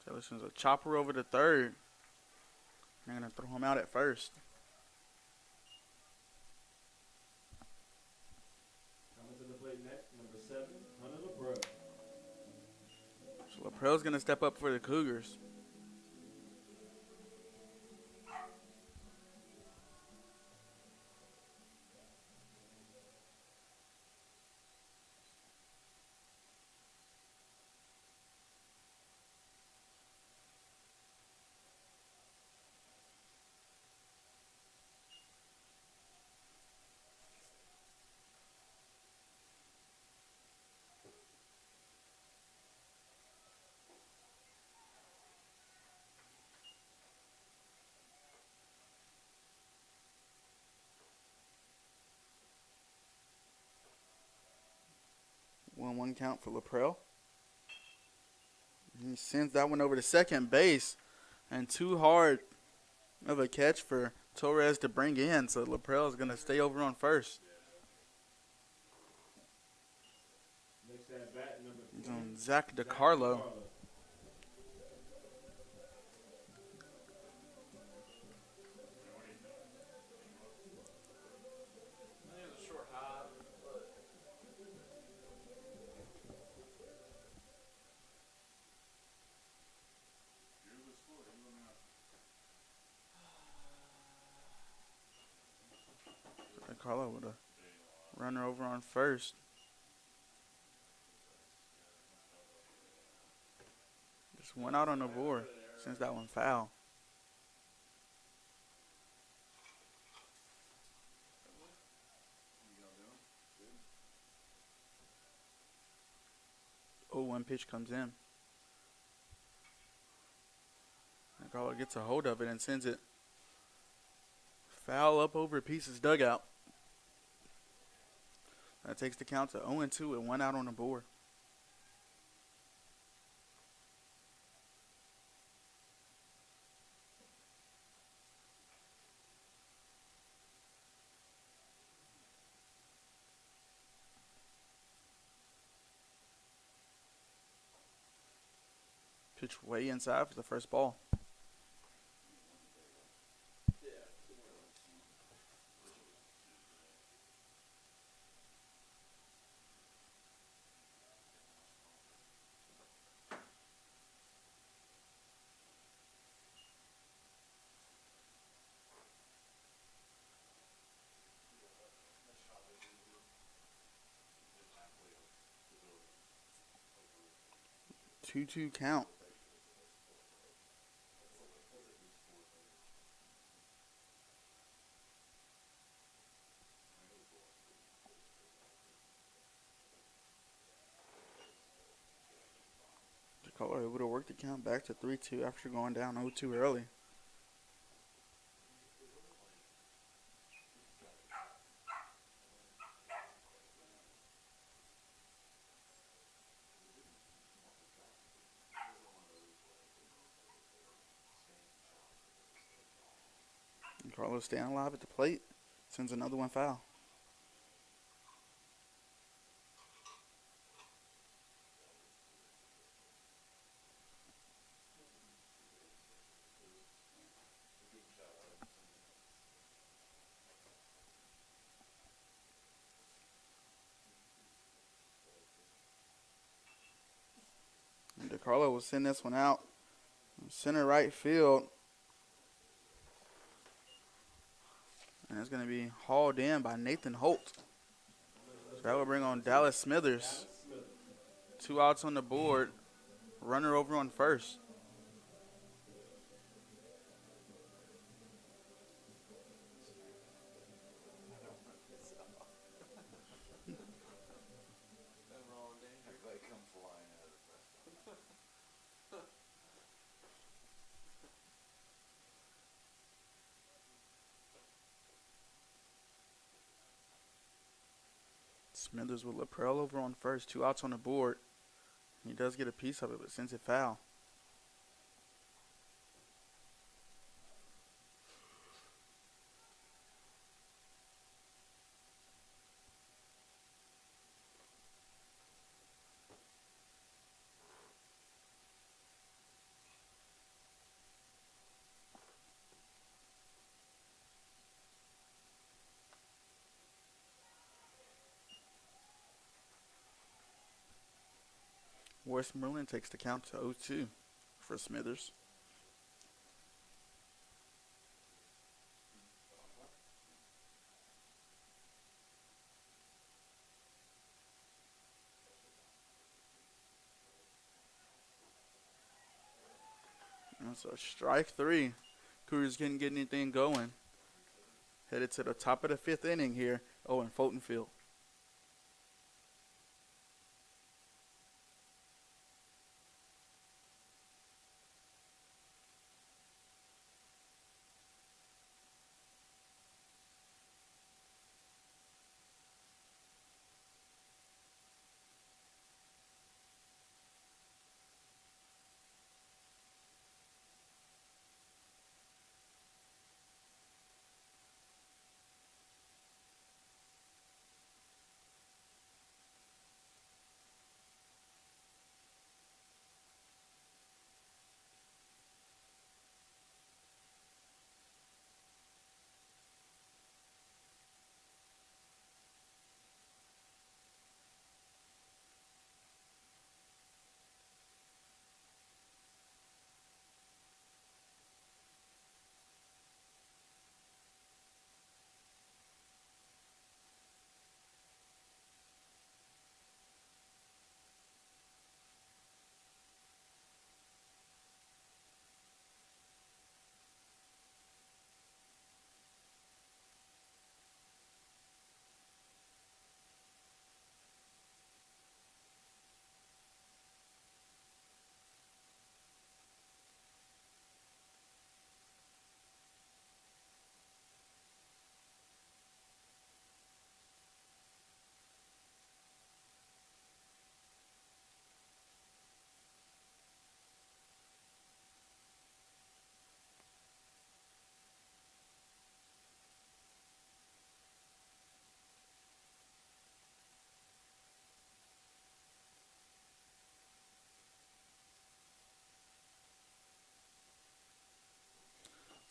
Taylor sends a chopper over to third. They're going to throw him out at first. Coming to the plate next, number 7, Hunter LaPrelle. So LaPrelle's going to step up for the Cougars. One count for LaPrelle. He sends that one over to second base. And too hard of a catch for Torres to bring in. So LaPrelle is going to stay over on first. Next at bat, number He's 20, on Zach DiCarlo. I think it was a short hop, but DiCarlo with a runner over on first. Just went out on the board since that one foul. Oh, one pitch comes in. DiCarlo gets a hold of it and sends it foul up over Pieces' dugout. That takes the count to 0-2 and 1 out on the board. Pitch way inside for the first ball. yeah. 2-2 count. Color able to work the count back to 3-2 after going down 0-2 early. And Carlos staying alive at the plate. Sends another one foul. And DeCarlo will send this one out. Center right field. And it's going to be hauled in by Nathan Holt. So that will bring on Dallas Smithers. 2 outs on the board. Runner over on first. Smithers with Laprelle over on first. 2 outs on the board. He does get a piece of it, but sends it foul. Westmoreland takes the count to 0-2 for Smithers. That's a strike 3. Cougars couldn't get anything going. Headed to the top of the 5th inning here. In Fulton Field.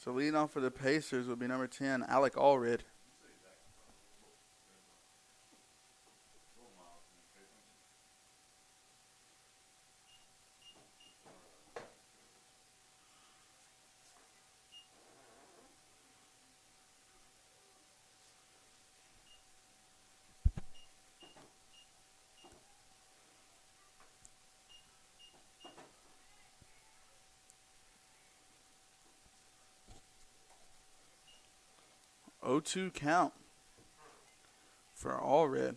So leading off for the Pacers will be number 10, Alec Allred. 0-2 count for Allred.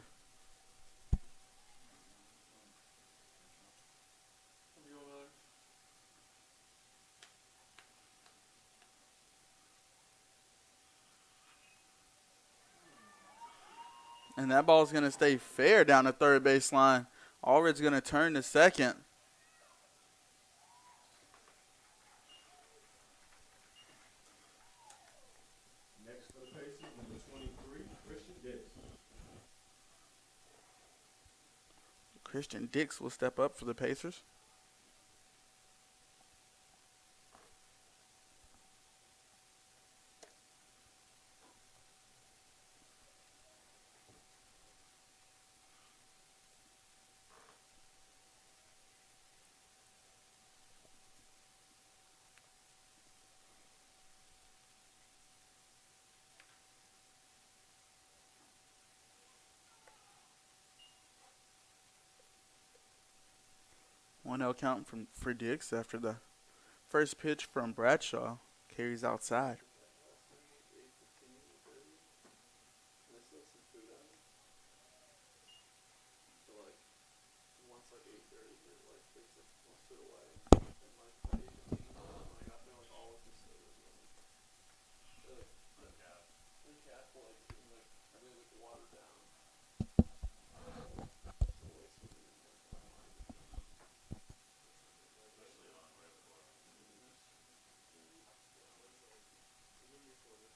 You over there? And that ball's going to stay fair down the third baseline. Allred's going to turn to second. Next for the Pacers, number 23, Christian Dix. Christian Dix will step up for the Pacers. One out count for Dix after the first pitch from Bradshaw carries outside. And I still have some food out. So like once like 8:30 your wife takes it most of it away. And like by 8:15 when I got there like all of the sodas were like uncapped like and like everything like watered down. It's a waste of it in there.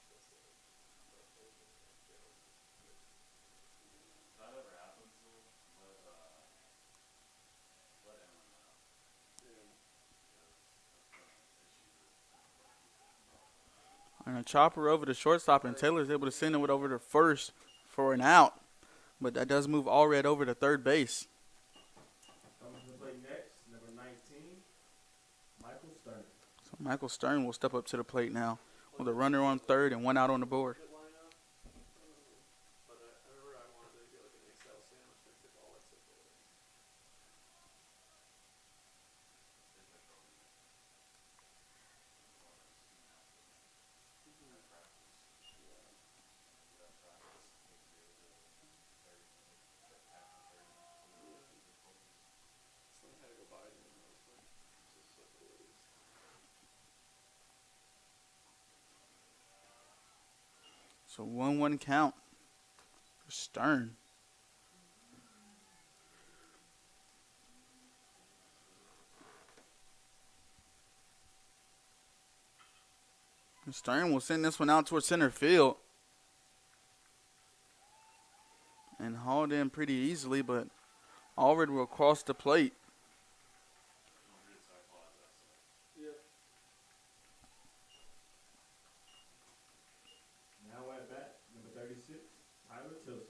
Especially on right before. If that ever happens, though, let Emma know. Yeah. And a chopper over to shortstop, and Taylor's able to send it over to first for an out. But that does move Allred over to third base. Coming to the plate next, number 19, Michael Stern. So Michael Stern will step up to the plate now with a runner on third and one out on the board. Good lineup. But I remember I wanted to get like an XL sandwich next to all that stuff. Something had to go by him. I was like, it's just like a waste. So 1-1 count for Stern. And Stern will send this one out towards center field. And hauled in pretty easily, but Allred will cross the plate. Yep. Now at bat, number 36, Tyler Tilson.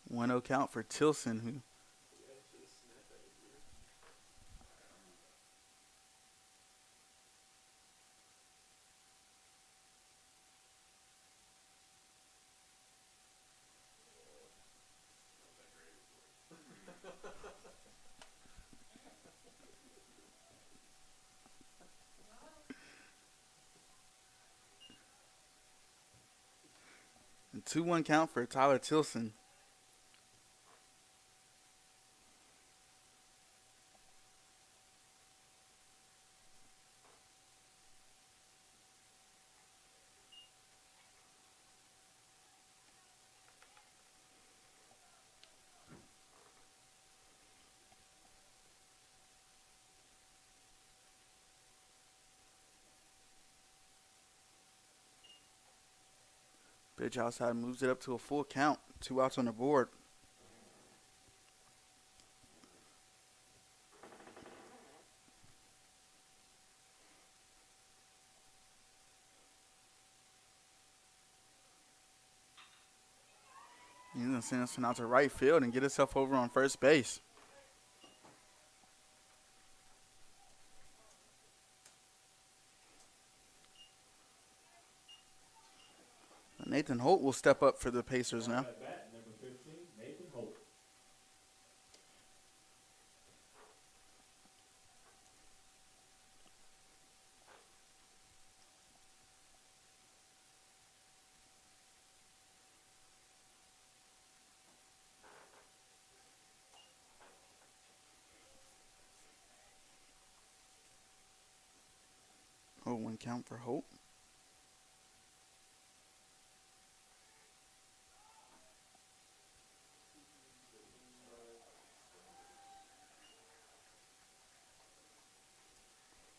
One 0 count for Tilson, who Yeah, he should have snapped that here. and 2-1 count for Tyler Tilson. Pitch outside moves it up to a full count. 2 outs on the board. He's going to send this one out to right field and get himself over on first base. Nathan Holt will step up for the Pacers now. At bat, number 15, Nathan Holt. 0-1 count for Holt.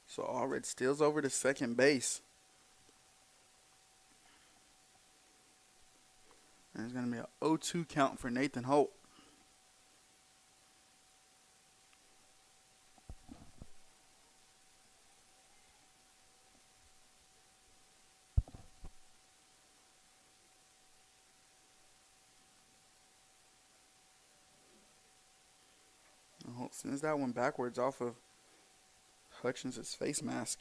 So Averett steals over to second base. And it's going to be an 0-2 count for Nathan Holt. And Holt sends that one backwards off of Hutchins' face mask.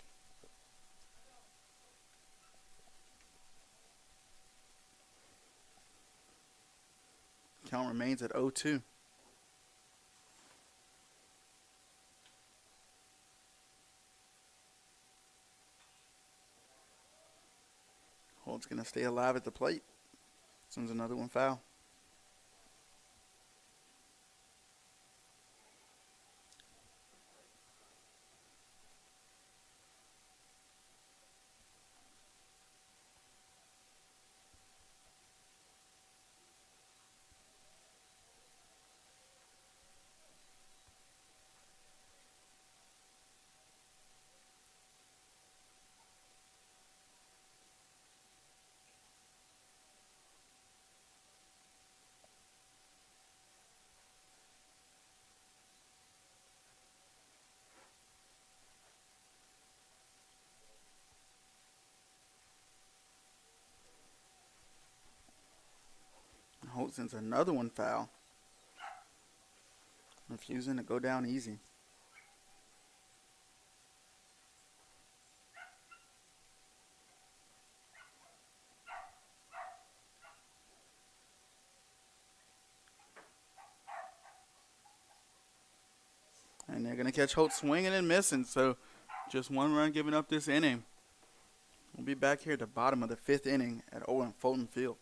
Count remains at 0-2. Holt's going to stay alive at the plate. Sends another one foul. Holt sends another one foul. Refusing to go down easy. And they're going to catch Holt swinging and missing. So just one run given up this inning. We'll be back here at the bottom of the 5th inning at Owen Fulton Field.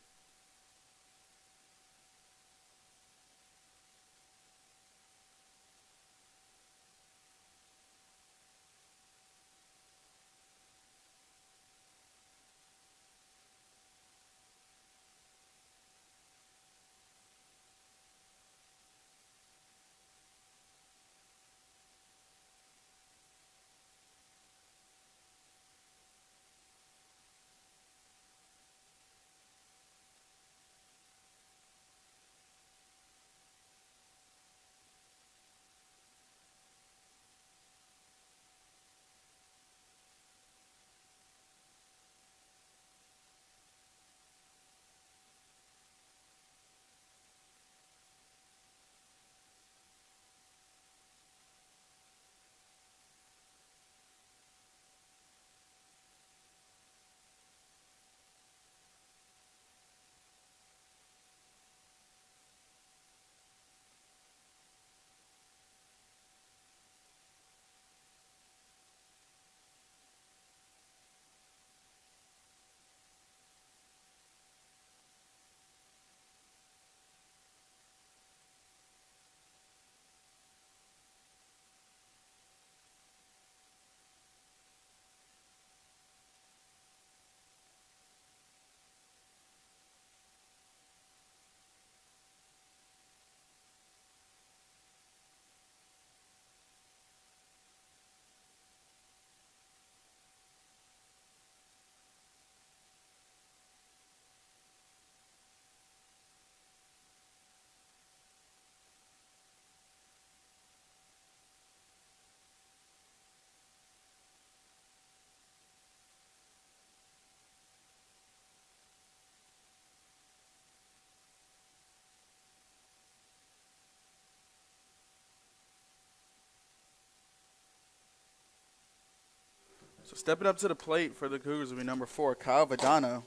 So stepping up to the plate for the Cougars will be number 4, Kyle Vadano.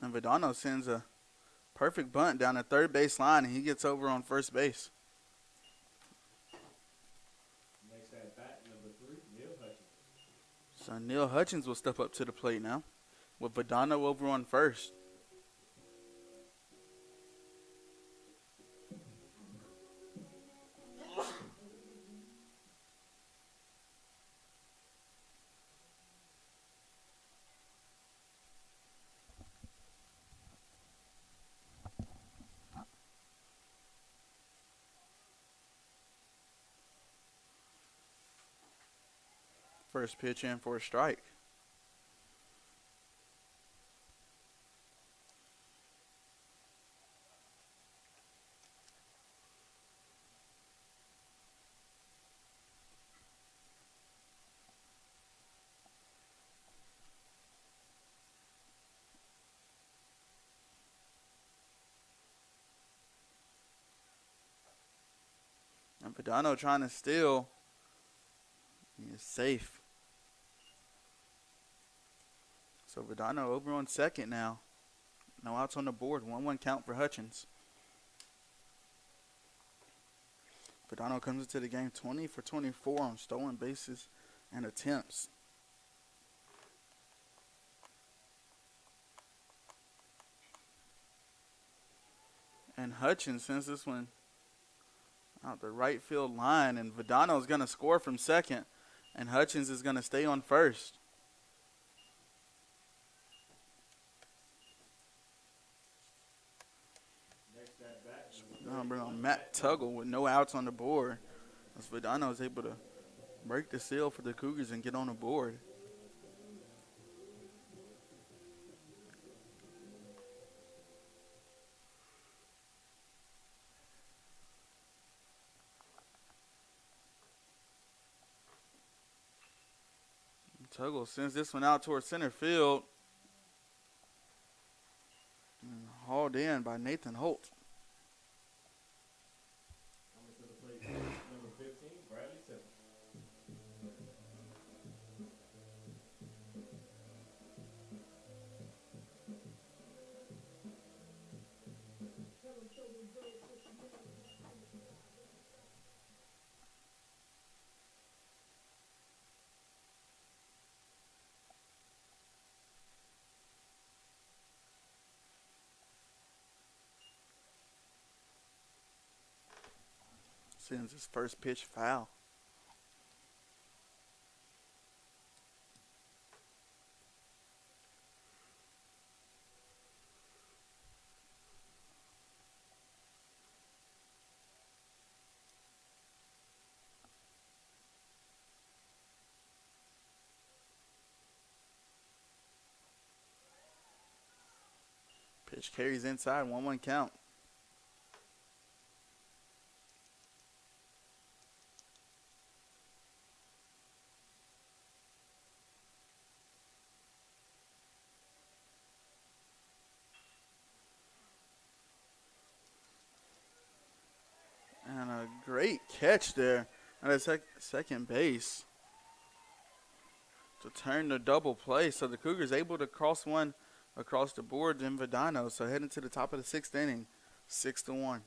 And Vidano sends a perfect bunt down the third base line, and he gets over on first base. Next at bat, number 3, Neil Hutchins. So Neil Hutchins will step up to the plate now with Vidano over on first. First pitch in for a strike. And Vidano trying to steal. He is safe. So Vidano over on second now. No outs on the board. 1-1 count for Hutchins. Vidano comes into the game 20 for 24 on stolen bases and attempts. And Hutchins sends this one out the right field line, and Vidano is going to score from second, and Hutchins is going to stay on first. Next at bat, Now bring on Matt Tuggle with no outs on the board, as Vidano is able to break the seal for the Cougars and get on the board. Tuggle sends this one out towards center field. And hauled in by Nathan Holt. coming to the plate, number 15, Bradley Simmons. Sends his first pitch foul. Pitch carries inside, 1-1 count. And a great catch there at second base to turn the double play. So the Cougars able to cross one across the board in Vidano. So heading to the top of the 6th inning, 6-1.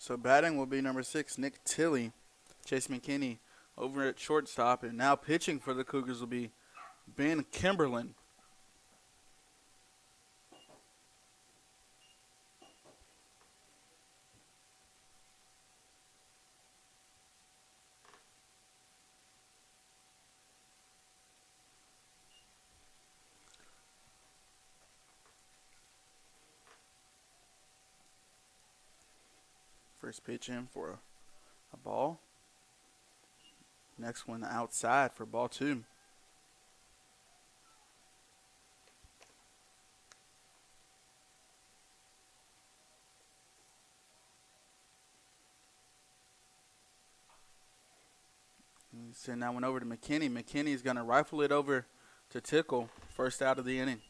So batting will be number 6, Nick Tilley. Chase McKinney over at shortstop. And now pitching for the Cougars will be Ben Kimberlin. First pitch in for a ball. Next one outside for ball 2. Send that one over to McKinney. McKinney's going to rifle it over to Tickle. First out of the inning.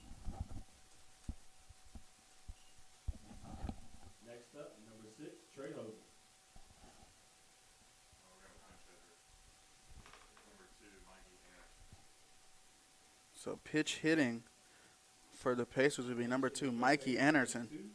Next up, number 6, Trey Hogan. We're going to pinch hitter. Number 2, Mikey Anderson. So pitch hitting for the Pacers would be number 2, Mikey Anderson. Mikey Anderson.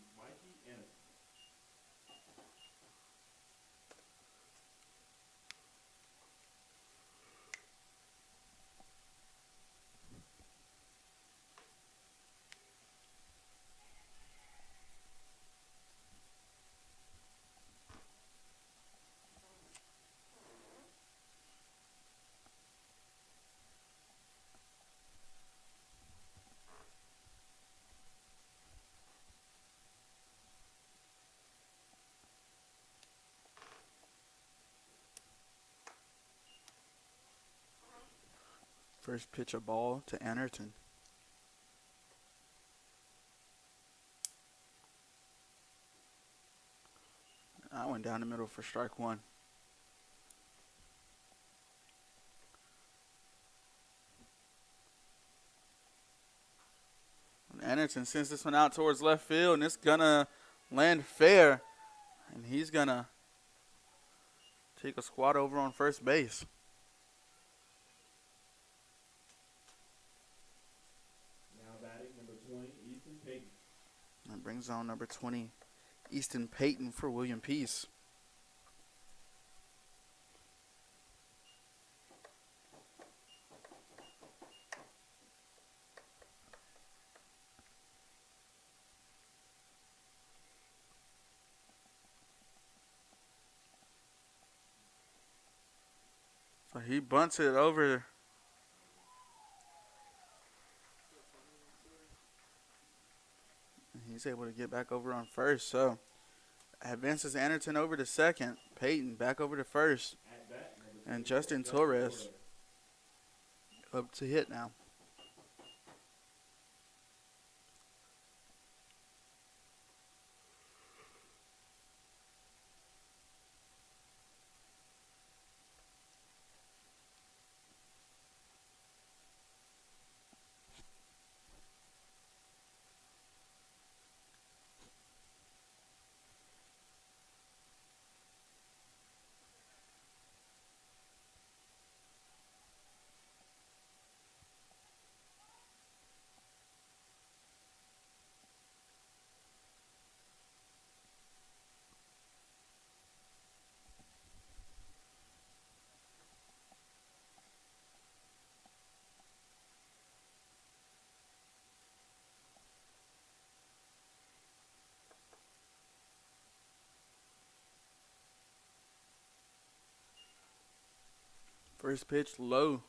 First pitch a ball to Anderson. I went down the middle for strike 1. And Anderson sends this one out towards left field, and it's going to land fair. And he's going to take a squat over on first base. Now batting, number 20, Easton Payton. That brings on number 20, Easton Payton for William Peace. So he bunts it over. He's able to get back over on first. So advances Anderson over to second. Payton back over to first. At bat, number 2, And Justin Torres up to hit now. First pitch low.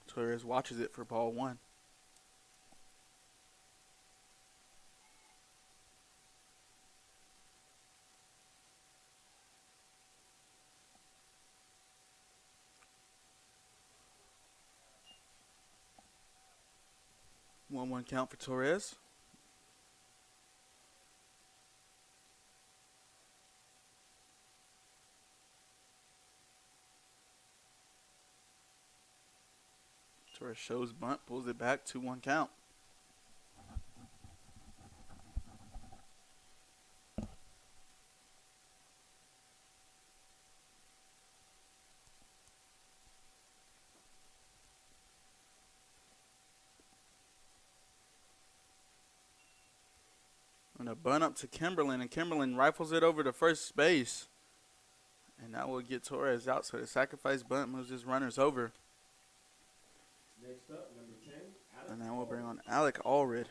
Torres watches it for ball 1. One count for Torres. Torres shows bunt, pulls it back, 2-1 count. And a bunt up to Kimberlin, and Kimberlin rifles it over to first base. And that will get Torres out, so the sacrifice bunt moves his runners over. Next up, number 10, Alex. And now we'll bring on Alec Allred.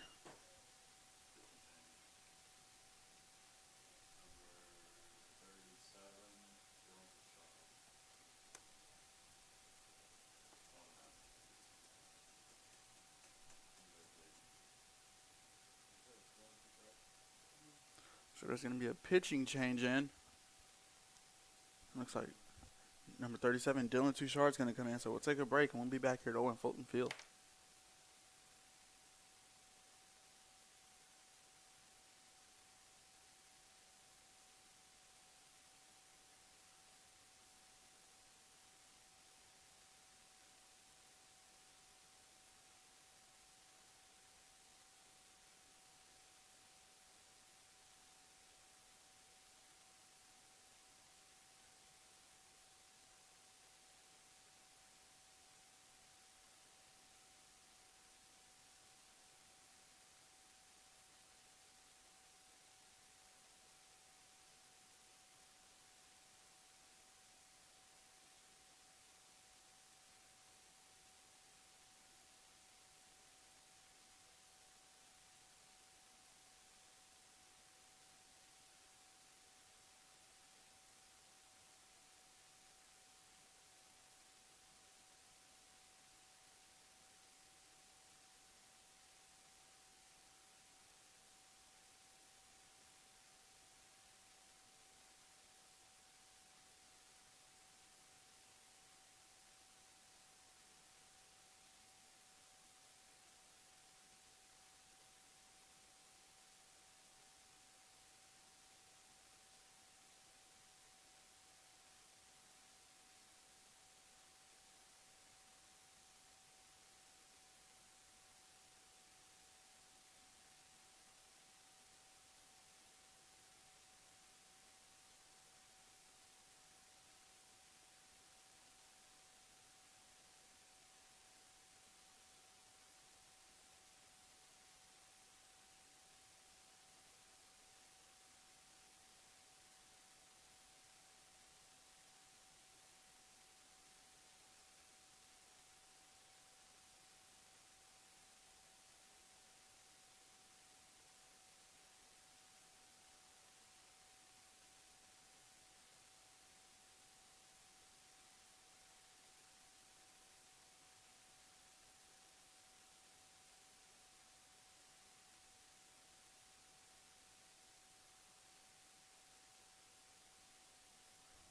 So there's going to be a pitching change in. Looks like number 37, Dylan Touchard, is going to come in. So we'll take a break, and we'll be back here at Owen Fulton Field.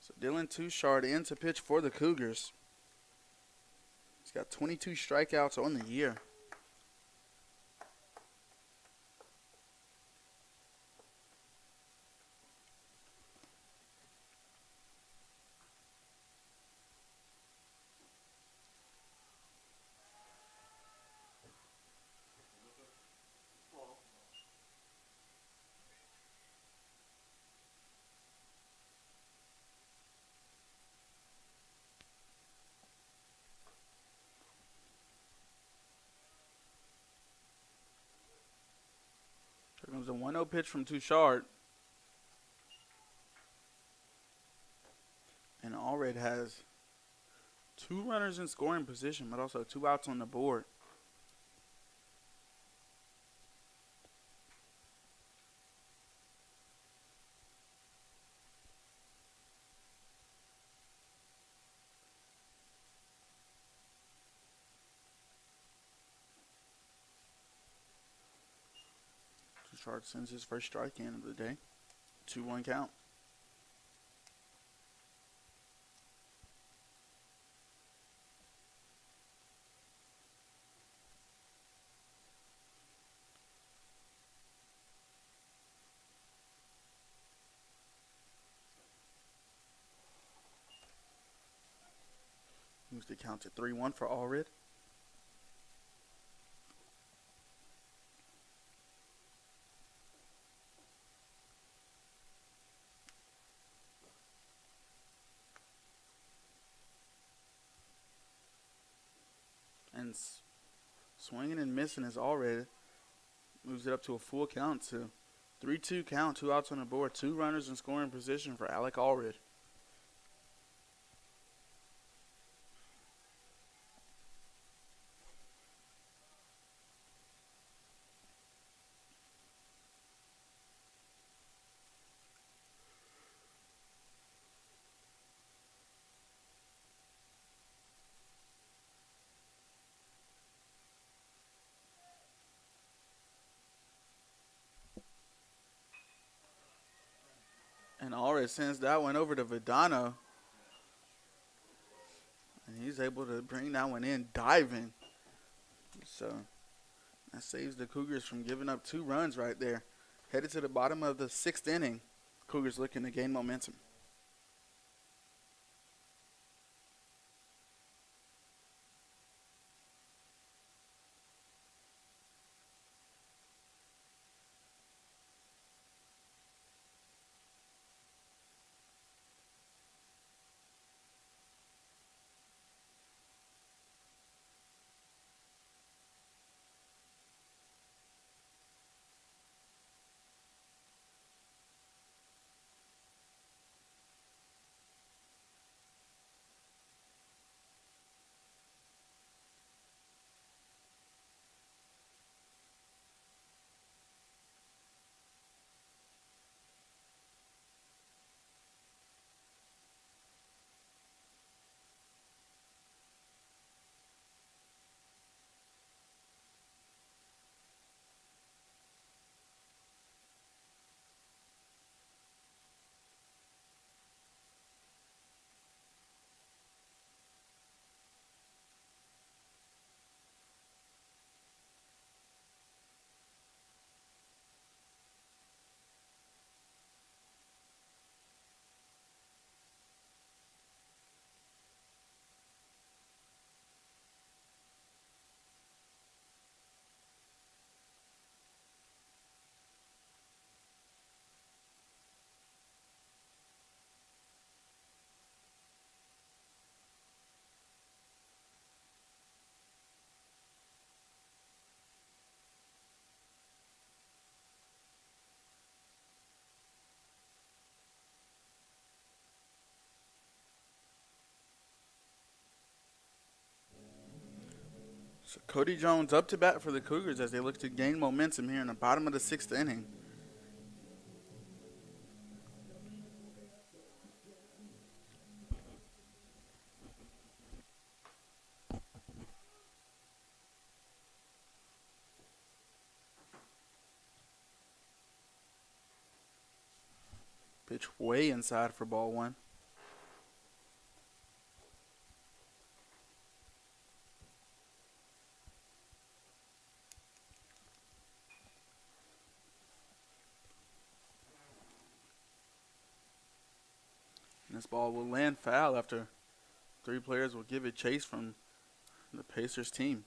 So Dylan Touchard in to pitch for the Cougars. He's got 22 strikeouts on the year. Here comes a 1-0 pitch from Touchard. And Allred has 2 runners in scoring position, but also 2 outs on the board. Touchard sends his first strike in of the day. 2-1 count. Moves the count to 3-1 for Allred. And swinging and missing is Allred. Moves it up to a full count to 3-2 count, 2 outs on the board, 2 runners in scoring position for Alec Allred. And Allred sends that one over to Vidano. And he's able to bring that one in, diving. So that saves the Cougars from giving up 2 runs right there. Headed to the bottom of the 6th inning. Cougars looking to gain momentum. So Cody Jones up to bat for the Cougars as they look to gain momentum here in the bottom of the 6th inning. Pitch way inside for ball 1. And this ball will land foul after 3 players will give it chase from the Pacers team.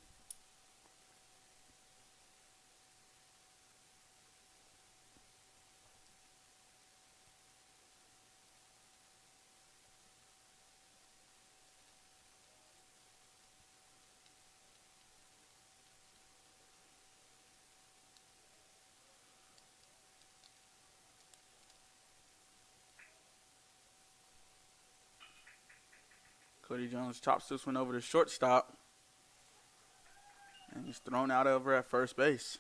Cody Jones chops this one over to shortstop. And he's thrown out over at first base.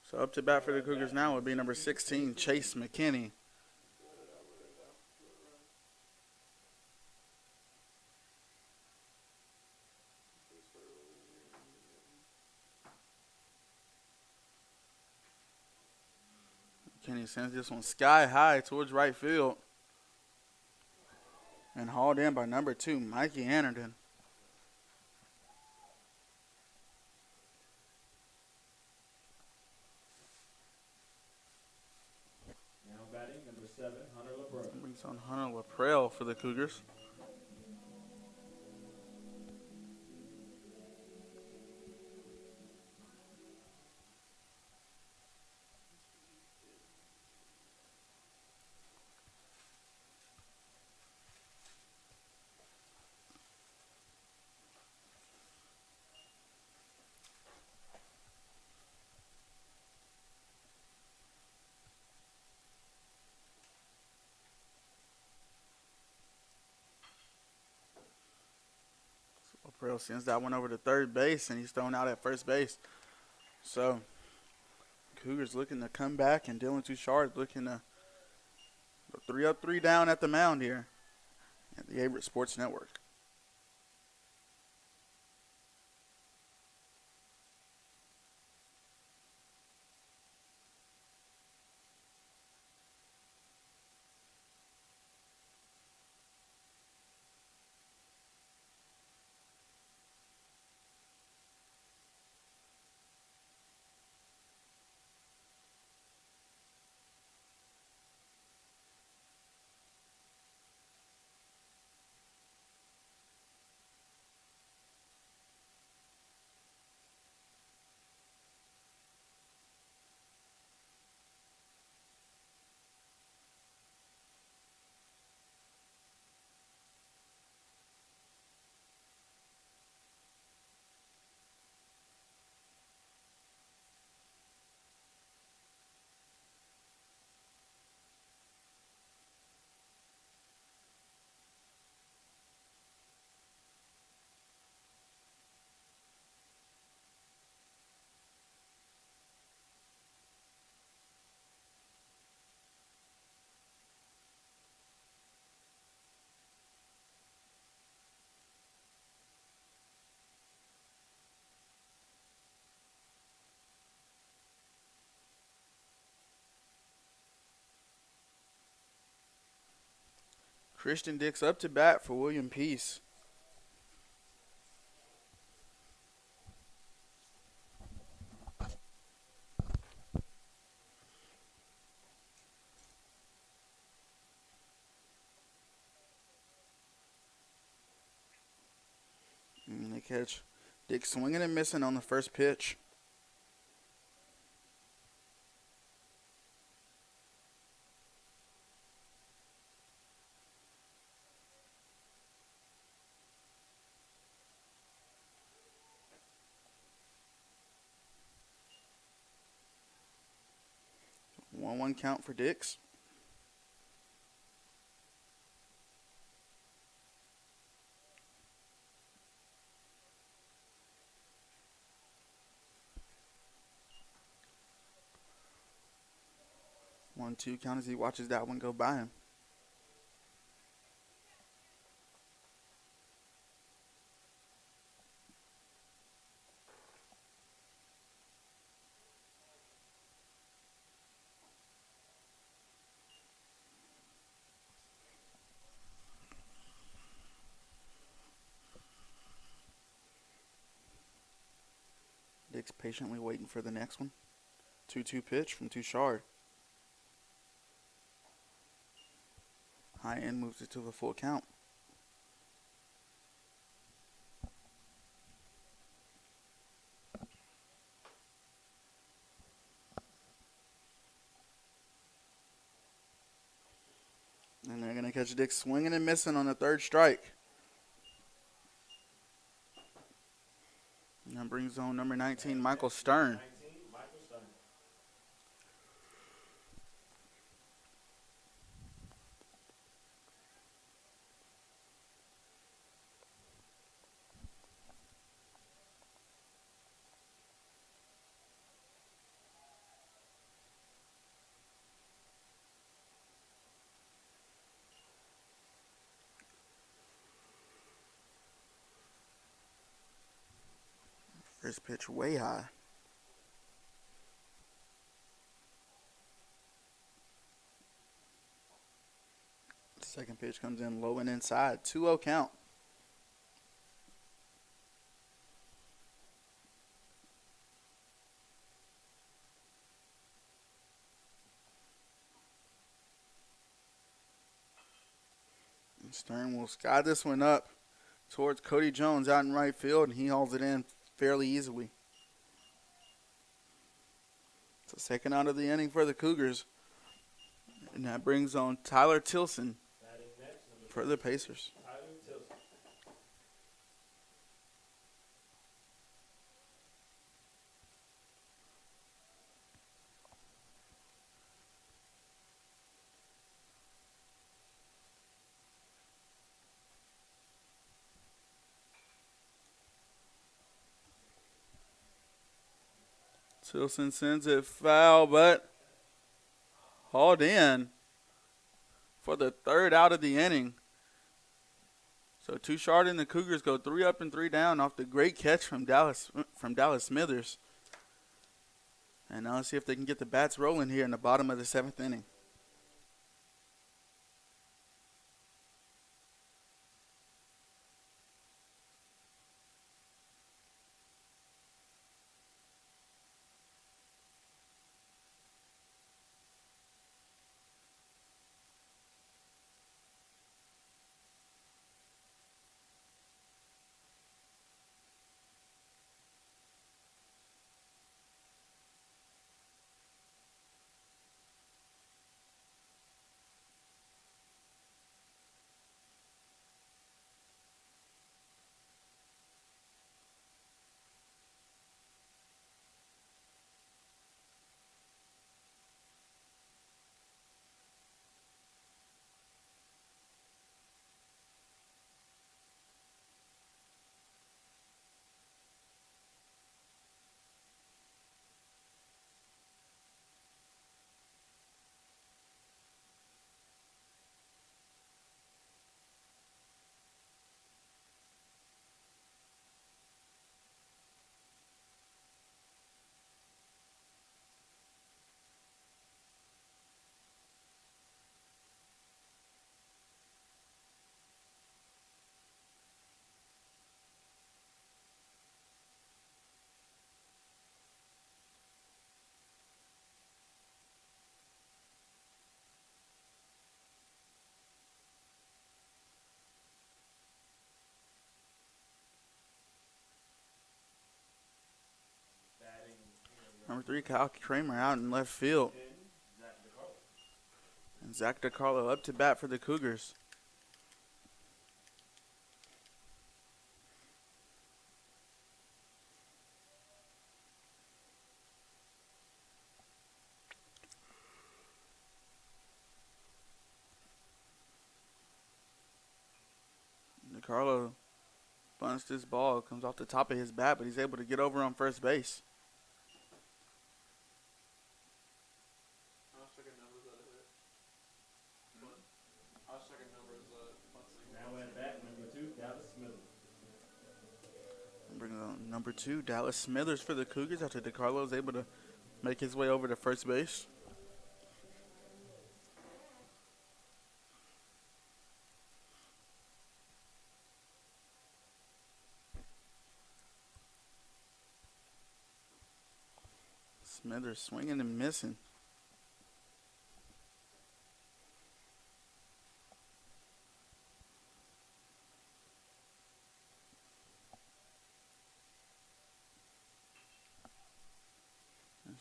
So up to bat for the Cougars now would be number 16, Chase McKinney. McKinney sends this one sky high towards right field. And hauled in by number 2, Mikey Anderton. Now batting, number 7, Hunter LaPrelle. Brings on Hunter LaPrelle for the Cougars. Burrell sends that one over to third base, and he's thrown out at first base. So, Cougars looking to come back, and Dylan Touchard looking to go 3 up, 3 down at the mound here at the Averett Sports Network. Christian Dix up to bat for William Peace. And they catch Dix swinging and missing on the first pitch. One count for Dix. One, two count as he watches that one go by him. Dix patiently waiting for the next one. 2-2 pitch from Touchard. High end moves it to the full count. And they're going to catch Dix swinging and missing on the third strike. And that brings on number 19, Michael Stern. 19, Michael Stern. First pitch way high. Second pitch comes in low and inside. 2-0 count. And Stern will sky this one up towards Cody Jones out in right field, and he hauls it in fairly easily. It's the second out of the inning for the Cougars. And that brings on Tyler Tilson for the Pacers. Tyler Tilson. Tilson sends it foul, but hauled in for the third out of the inning. So two short and the Cougars go 3 up and 3 down off the great catch from Dallas Smithers. And now let's see if they can get the bats rolling here in the bottom of the 7th inning. Number 3, Kyle Kramer out in left field. And Zach DiCarlo up to bat for the Cougars. DiCarlo bunts this ball, comes off the top of his bat, but he's able to get over on first base. I was checking numbers out of it. But I was checking numbers Now at bat, number 2, Dallas Smithers. Bringing on number 2, Dallas Smithers for the Cougars after DiCarlo is able to make his way over to first base. Smithers swinging and missing.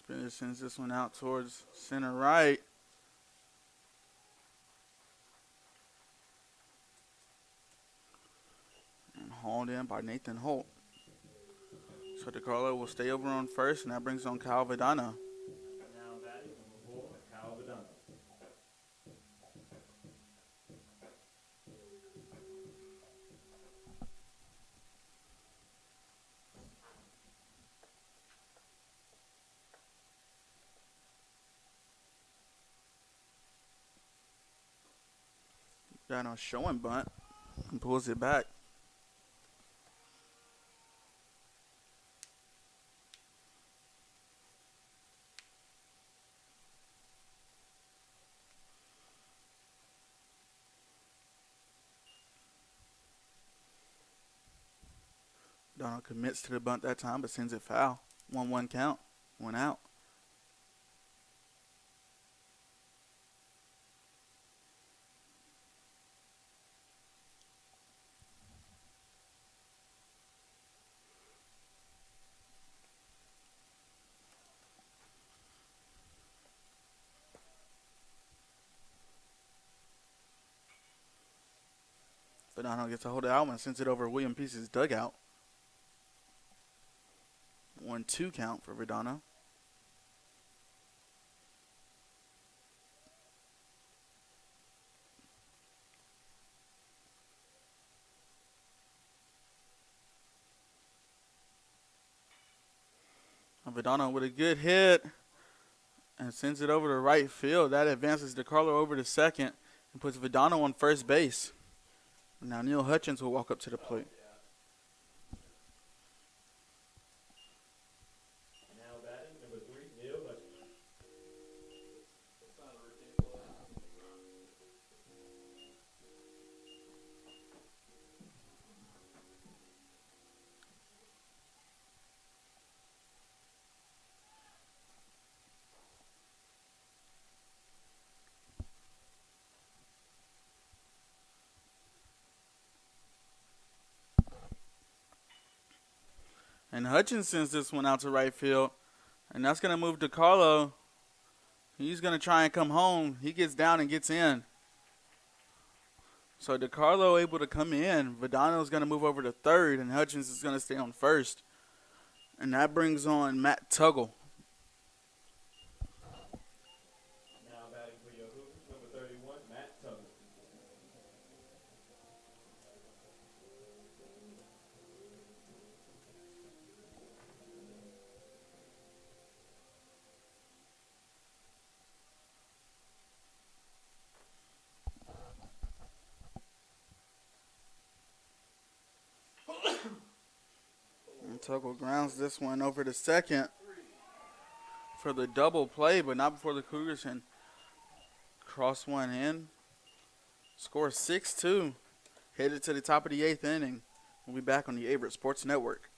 Smithers sends this one out towards center right. And hauled in by Nathan Holt. So DiCarlo will stay over on first, and that brings on Kyle Vidano. Now batting, number 4, Kyle Vidano. Vidano showing bunt and pulls it back. Donald commits to the bunt that time, but sends it foul. 1-1 count. 1 out. Vidano gets a hold of that one, sends it over William Peace's dugout. 1-2 count for Vidano. Vidano with a good hit and sends it over to right field. That advances DeCarlo over to second and puts Vidano on first base. Now Neil Hutchins will walk up to the plate. Now batting, number 3, Neil Hutchins. It's not a routine play. And Hutchins sends this one out to right field. And that's going to move DeCarlo. He's going to try and come home. He gets down and gets in. So DeCarlo able to come in. Vidano's going to move over to third, and Hutchins is going to stay on first. And that brings on Matt Tuggle. Now batting for your Cougars, number 31, Matt Tuggle. And Tuggle grounds this one over to second for the double play, but not before the Cougars can cross one in. Score 6-2. Headed to the top of the 8th inning. We'll be back on the Averett Sports Network.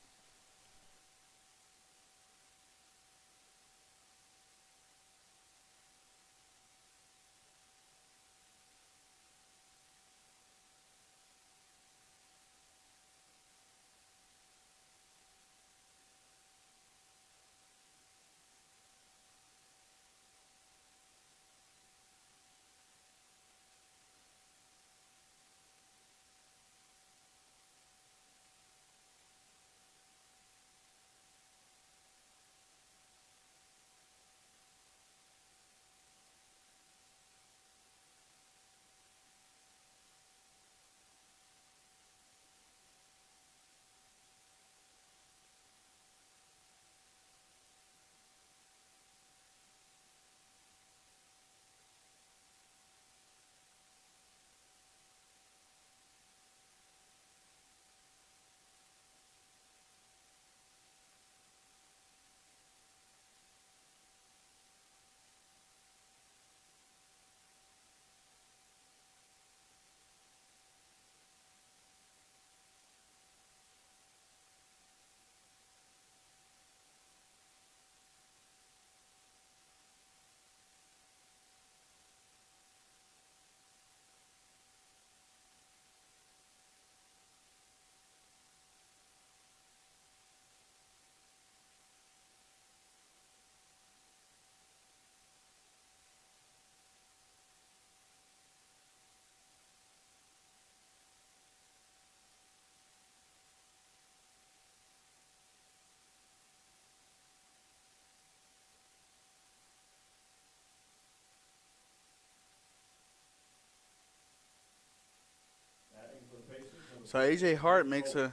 Batting for the Pacers, number So A.J. Hart makes a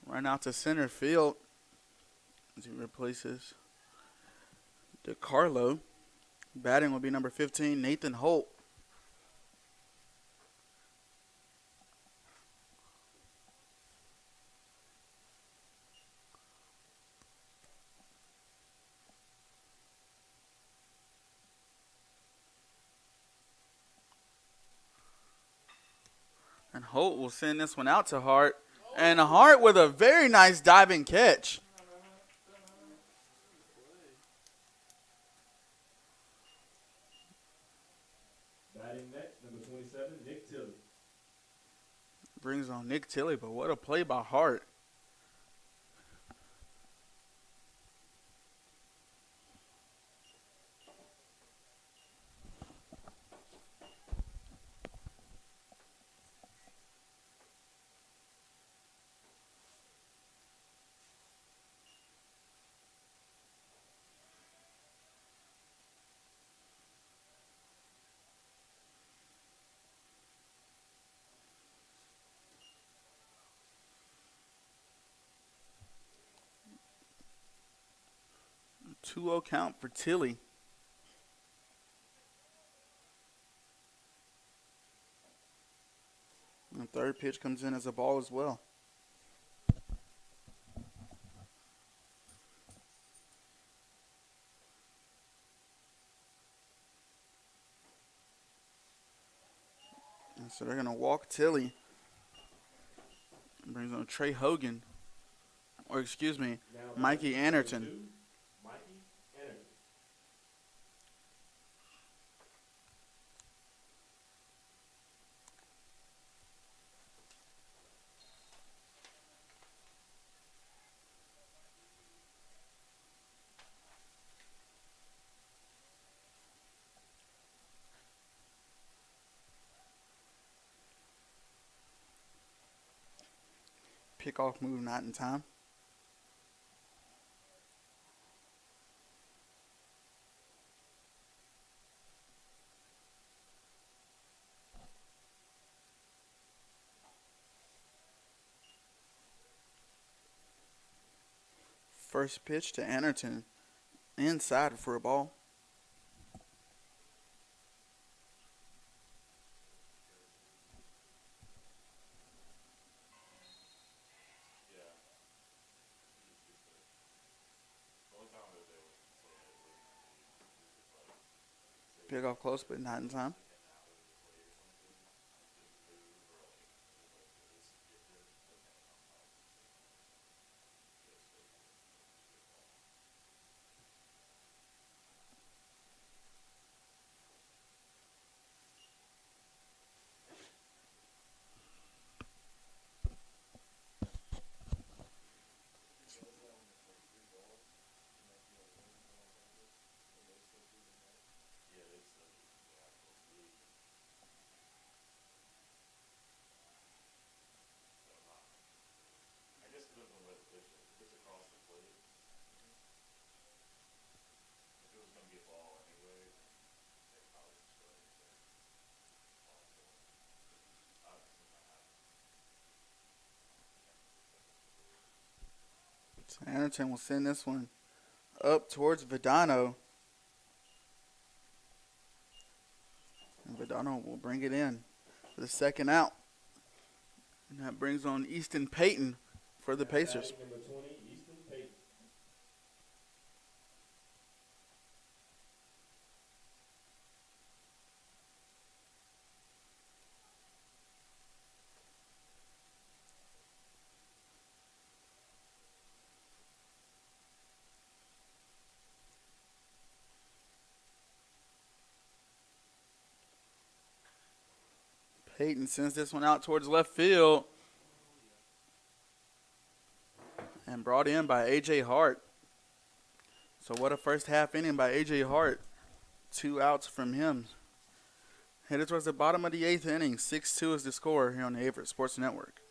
run out to center field as he replaces DeCarlo. Batting will be number 15, Nathan Holt. And Holt will send this one out to Hart. And Hart with a very nice diving catch. batting next, number 27, Nick Tilley. Brings on Nick Tilley, but what a play by Hart. 2-0 count for Tilly. And the third pitch comes in as a ball as well. And so they're going to walk Tilly. Brings on Trey Hogan. Or excuse me, Now Mikey number Anderton. 22, Mikey Anderton. Pickoff move not in time. First pitch to Anderton. Inside for a ball. Yeah. The only time that they would say it was like, Pickoff close, but not in time. I guess it depends on where the pitch is. If it's across the plate, if it was going to be a ball anyway, they probably just go ahead and say ball for it. I've seen that happen. So Anderton will send this one up towards Vidano. And Vidano will bring it in for the second out. And that brings on Easton Payton for the Pacers. Number 20, Easton Payton. Payton sends this one out towards left field. And brought in by A.J. Hart. So what a first half inning by A.J. Hart. 2 outs from him. Headed towards the bottom of the 8th inning. 6-2 is the score here on the Averett Sports Network.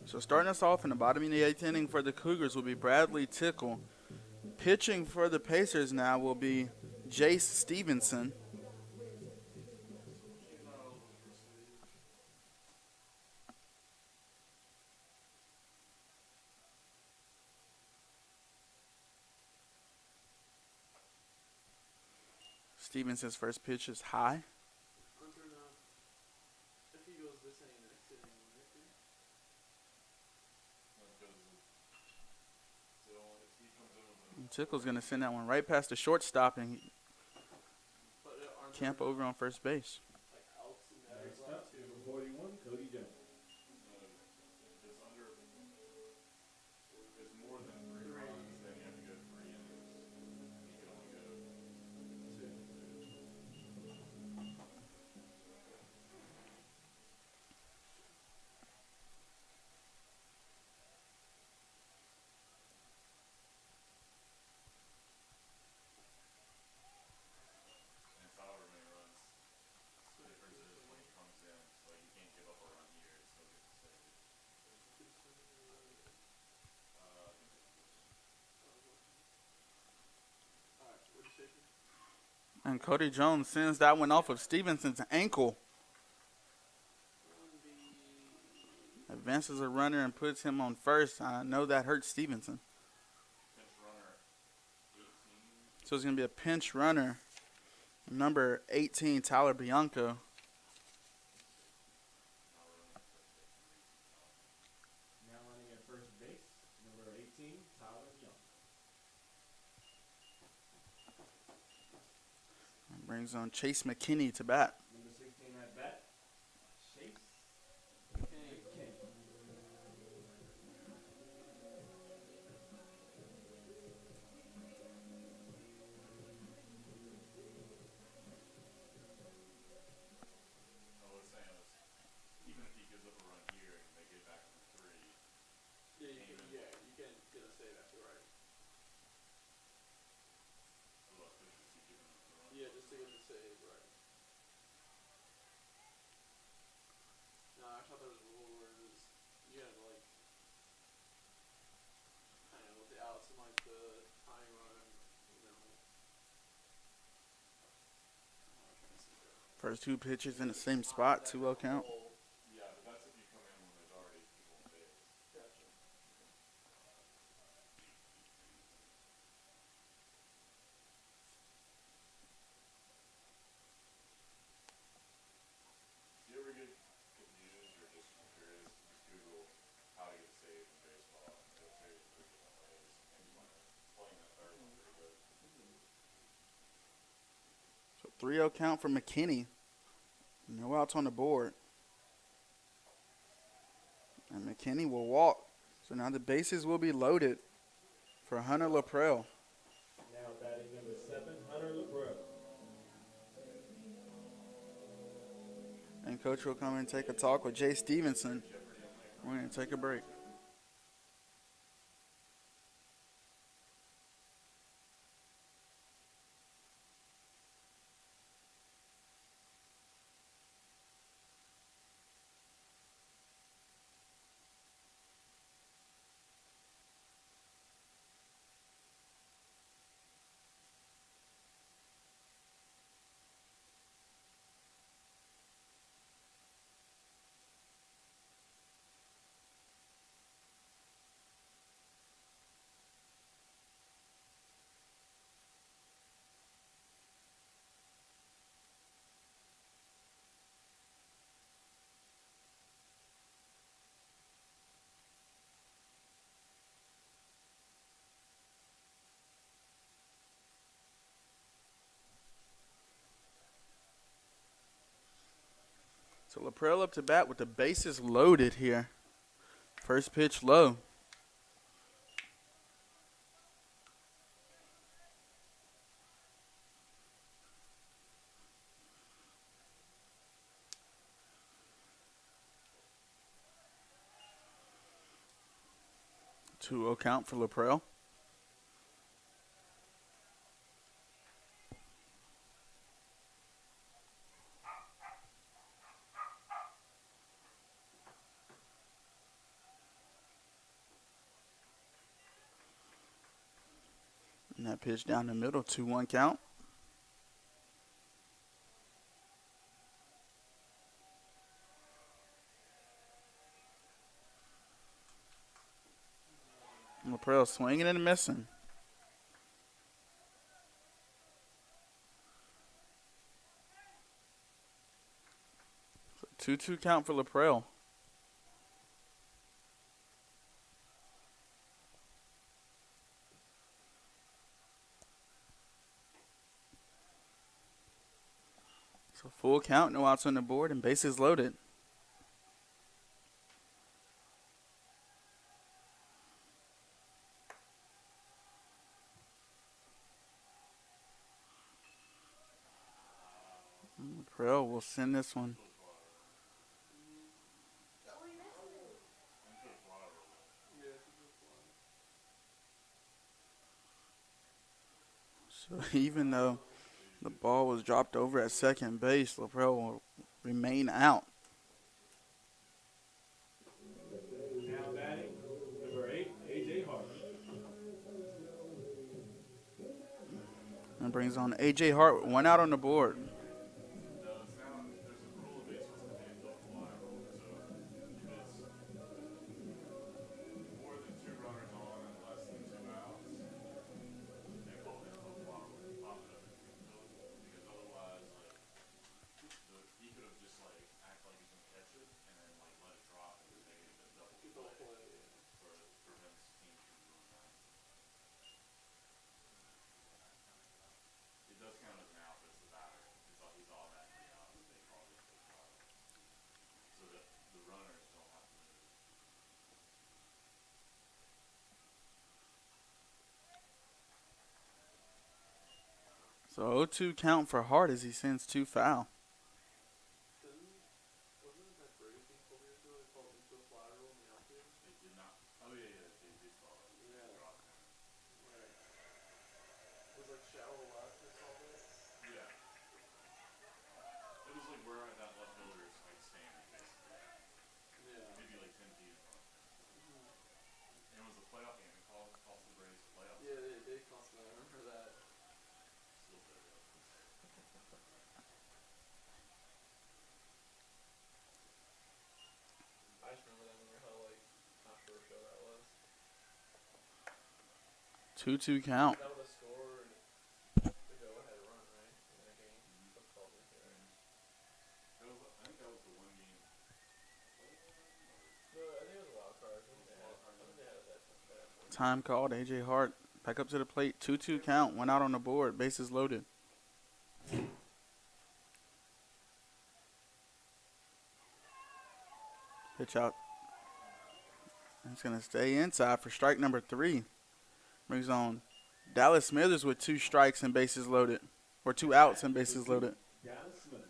So starting us off in the bottom of the 8th inning for the Cougars will be Bradley Tickle. Pitching for the Pacers now will be Jace Stevenson. Stevenson's first pitch is high. Under enough. If he goes this inning, next inning, might be. And Tickle's going to send that one right past the shortstop and But aren't camp there over on first base. like outs and Next batters up, number 41, Cody Jones. It's under. It's more than 3 runs, then you have to go 3 innings. You can only go 2. And it's however many runs. The difference is when he comes in, so like you can't give up a run here, it still gets the save. I think Alright, what do you say? And Cody Jones sends that one off of Stevenson's ankle. Advances a runner and puts him on first. I know that hurts Stevenson. pinch runner 18. So it's going to be a pinch runner. Number 18, Tyler Bianco. Now running at first base, number 18, Tyler Young. Brings on Chase McKinney to bat. Number 16 at bat, Chase Okay. McKinney. I was saying was, even if he gives up a run here and they get back from 3, Yeah, you can get a save after, right? well, just keep giving them the run. Yeah, just to get the save, right? No, I thought there was a rule where it was you had to like I don't know with the outs and like the tying run, you know. I'm trying to see that. First 2 pitches in the same spot, 2-0 count. Yeah, but that's if you come in when there's already people on base. Gotcha. Do you ever get confused or just curious? Just Google how to get saved in baseball. And it'll show you 3 different ways. And you want to explain that third one pretty good. So 3-0 count for McKinney. No outs on the board. And McKinney will walk. So now the bases will be loaded for Hunter Laprelle. Now batting number 7, Hunter LaPrelle. And Coach will come and take a talk with Jay Stevenson. We're going to take a break. So Laprelle up to bat with the bases loaded here. First pitch low. Two-0 count for Laprelle. that pitch down the middle, 2-1 count. LaPrel swinging and missing. So 2-2 count for LaPrel. So full count, no outs on the board, and bases loaded. LaPrel will send this one. So even though the ball was dropped over at second base, LaPrel will remain out. Now batting, number 8, A.J. Hart. And brings on A.J. Hart, 1 out on the board. So 0-2 count for Hart as he sends 2 foul. Wasn't it that Brady thing 12 years ago? They called infield fly rule in the outfield. They did not. Oh yeah, they did call it. Yeah. Dropped him. Right. It was like shallow left or something. Yeah. It was like where that left fielder is like standing basically. Yeah. Maybe like 10 feet in front of him. And it was a playoff game. It cost the Braves the playoffs. Yeah, they did cost me. I remember that. Still there. I just remember that. I remember how like controversial that was. 2-2 count. That would have scored the go-ahead run, right? In that game. Football was there. I think that was the one game. No, I think it was a wild card. I think they had that point. Time called. A.J. Hart back up to the plate. 2-2 count. 1 out on the board. Bases loaded. Pitch out. It's going to stay inside for strike number 3. Brings on Dallas Smithers with 2 strikes and bases loaded. Or 2 outs and bases loaded. Dallas Smith.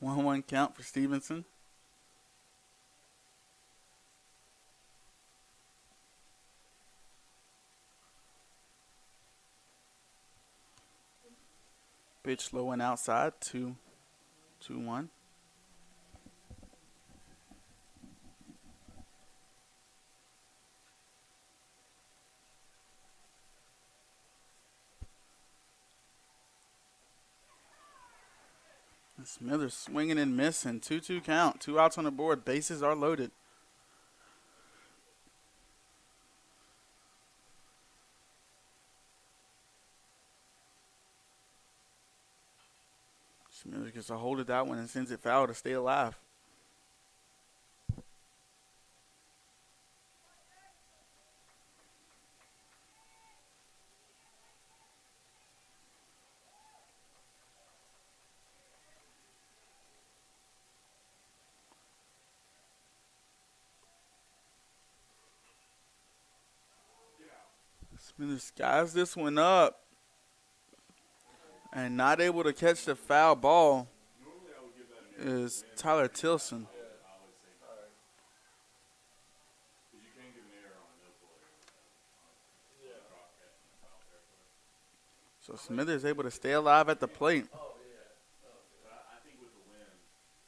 One count for Stevenson. Pitch low and outside. 2-1. Smithers swinging and missing. 2-2 count. 2 outs on the board. Bases are loaded. Smithers gets a hold of that one and sends it foul to stay alive. Smithers skies this one up. And not able to catch the foul ball Normally I would give that an error is Tyler Tilson. I would say no. Alright. Because you can give an error on a no-pull error on Yeah. a drop catch in foul territory. So Smithers able to stay alive at the plate. Oh, yeah. Oh, But I think with the wind,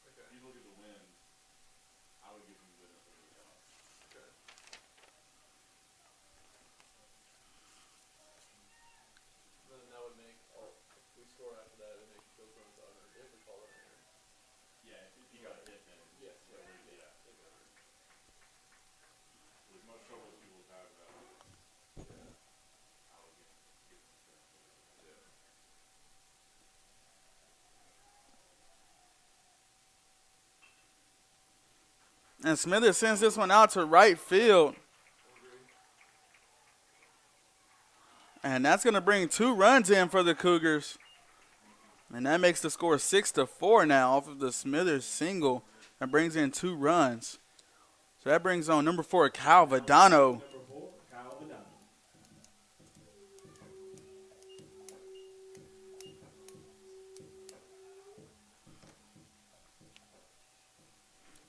okay. if you look at the wind, I would give him the benefit of the doubt. Okay. Then that would make, if we score after that, it would make those runs unearned if we call it an error. Yeah, if you got hit, then Yes, yeah, yeah. yeah. Exactly. As much trouble as people have about it, Yeah. I would give him the benefit of the doubt. Yeah. And Smithers sends this one out to right field. And that's going to bring 2 runs in for the Cougars. And that makes the score 6-4 now off of the Smithers single. That brings in 2 runs. So that brings on number 4, Cal Vadano. Number 4, Kyle Vidal.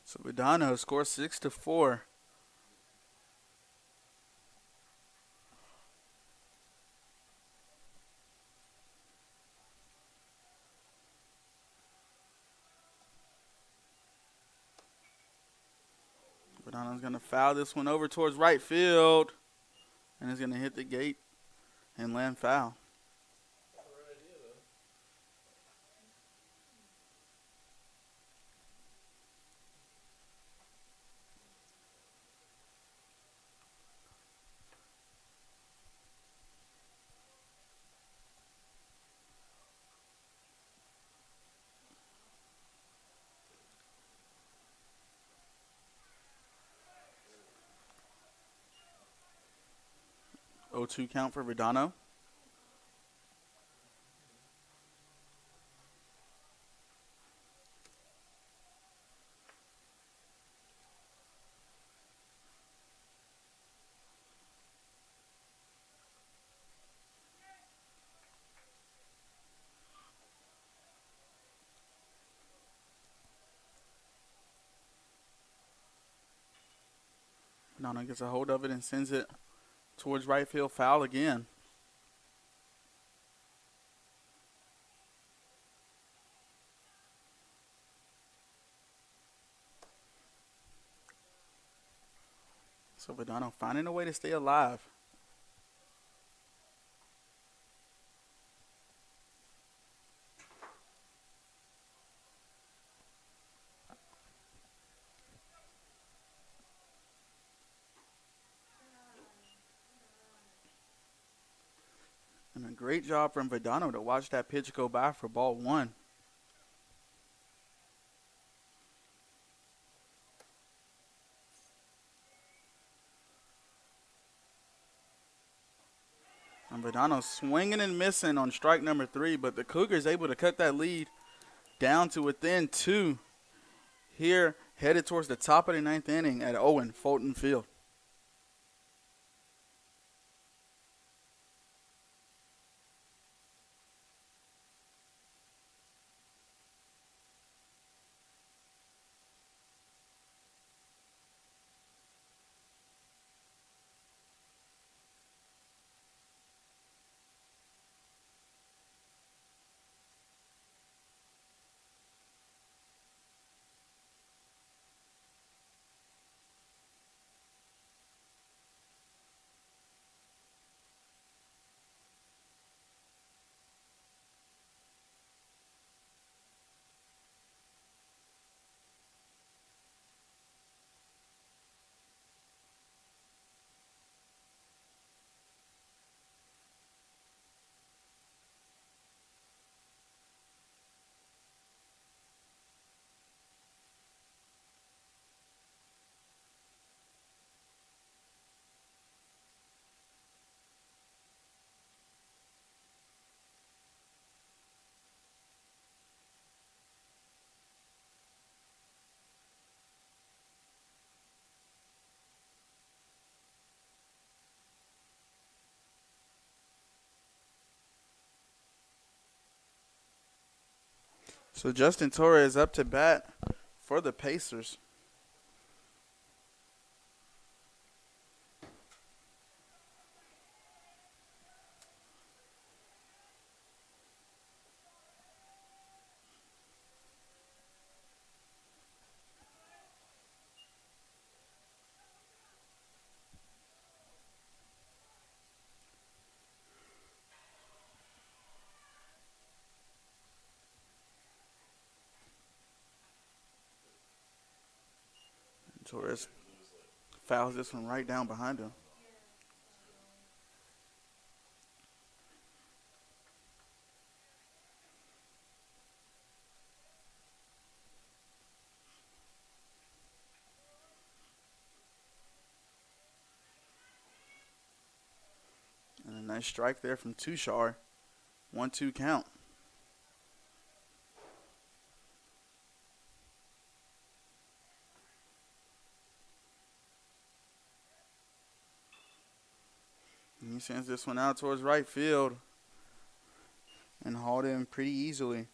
So Vadano scores 6-4. Vadano's going to foul this one over towards right field. And he's going to hit the gate and land foul. That's the right idea, though. Oh, 0-2 count for Vadano. Vadano gets a hold of it and sends it towards right field, foul again. So Vadano finding a way to stay alive. And a great job from Vadano to watch that pitch go by for ball 1. And Vadano swinging and missing on strike number 3, but the Cougars able to cut that lead down to within 2 here, headed towards the top of the 9th inning at Owen Fulton Field. So Justin Torres up to bat for the Pacers. Torres fouls this one right down behind him. And a nice strike there from Tushar. 1-2 count. And he sends this one out towards right field and hauled in pretty easily.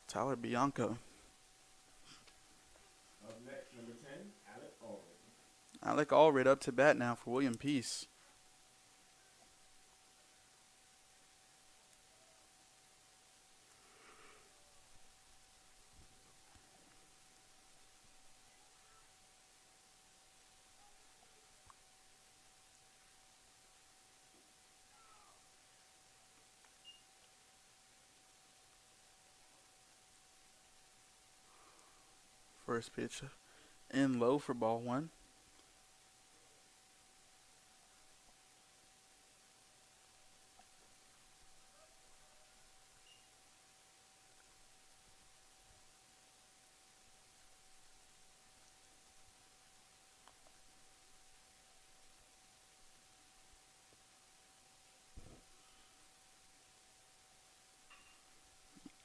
Tyler Bianco. Up next, number 10, Alec Allred. Alec Allred up to bat now for William Peace. First pitch in low for ball one.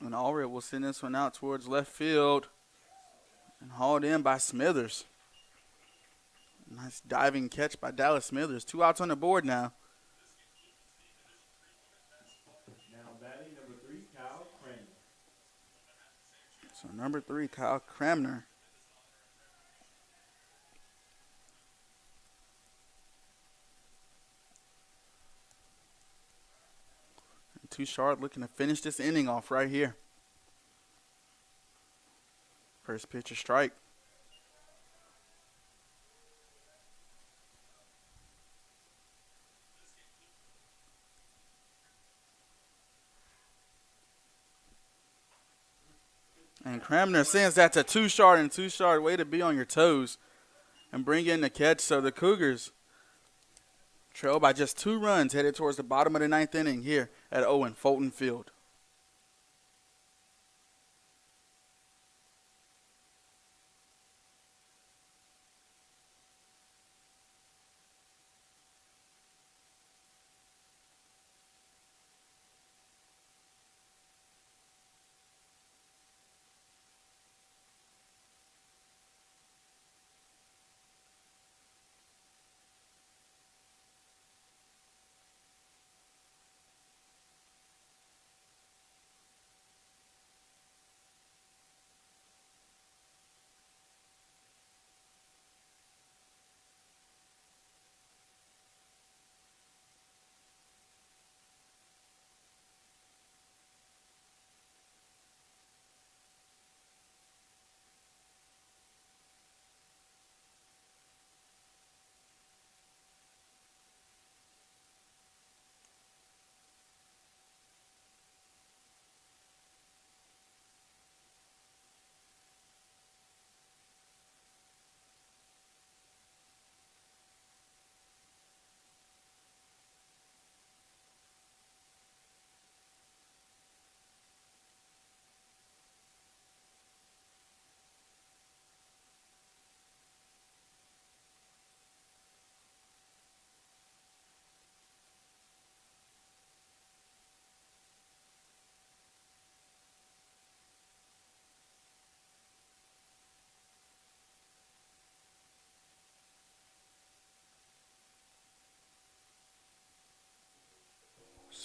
And Allred will send this one out towards left field and hauled in by Smithers. Nice diving catch by Dallas Smithers. 2 outs on the board now. Now batting, number 3, Kyle Cranmer. So number 3, Kyle Cramner. And Tushar looking to finish this inning off right here. First pitch a strike. And Cramner sends that to Tushar, and Tushar, way to be on your toes and bring in the catch. So the Cougars trail by just 2 runs, headed towards the bottom of the 9th inning here at Owen Fulton Field.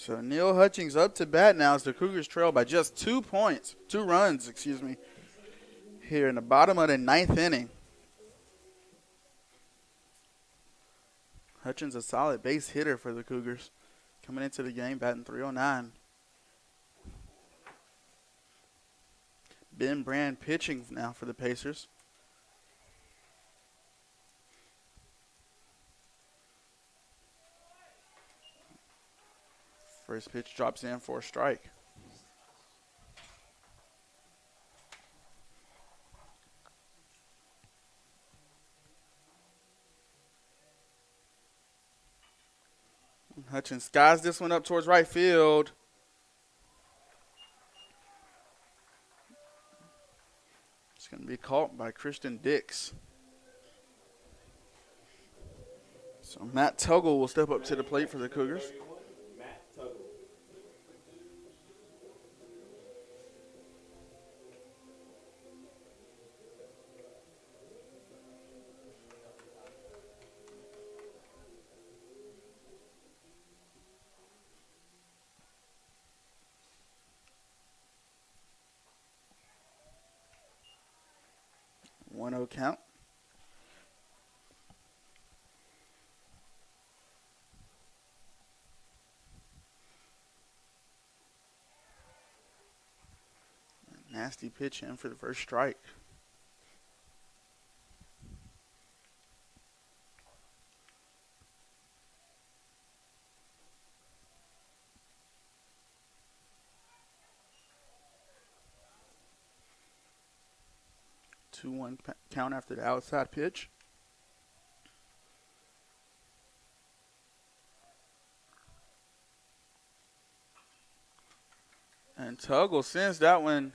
So Neil Hutchings up to bat now as the Cougars trail by just 2 runs, here in the bottom of the 9th inning. Hutchins a solid base hitter for the Cougars. Coming into the game, batting .309. Ben Brand pitching now for the Pacers. First pitch drops in for a strike. Hutchins skies this one up towards right field. It's going to be caught by Christian Dix. So Matt Tuggle will step up to the plate for the Cougars. Matt Tuggle. One 0 count. Nasty pitch in for the first strike. Two-one count after the outside pitch. And Tuggle sends that one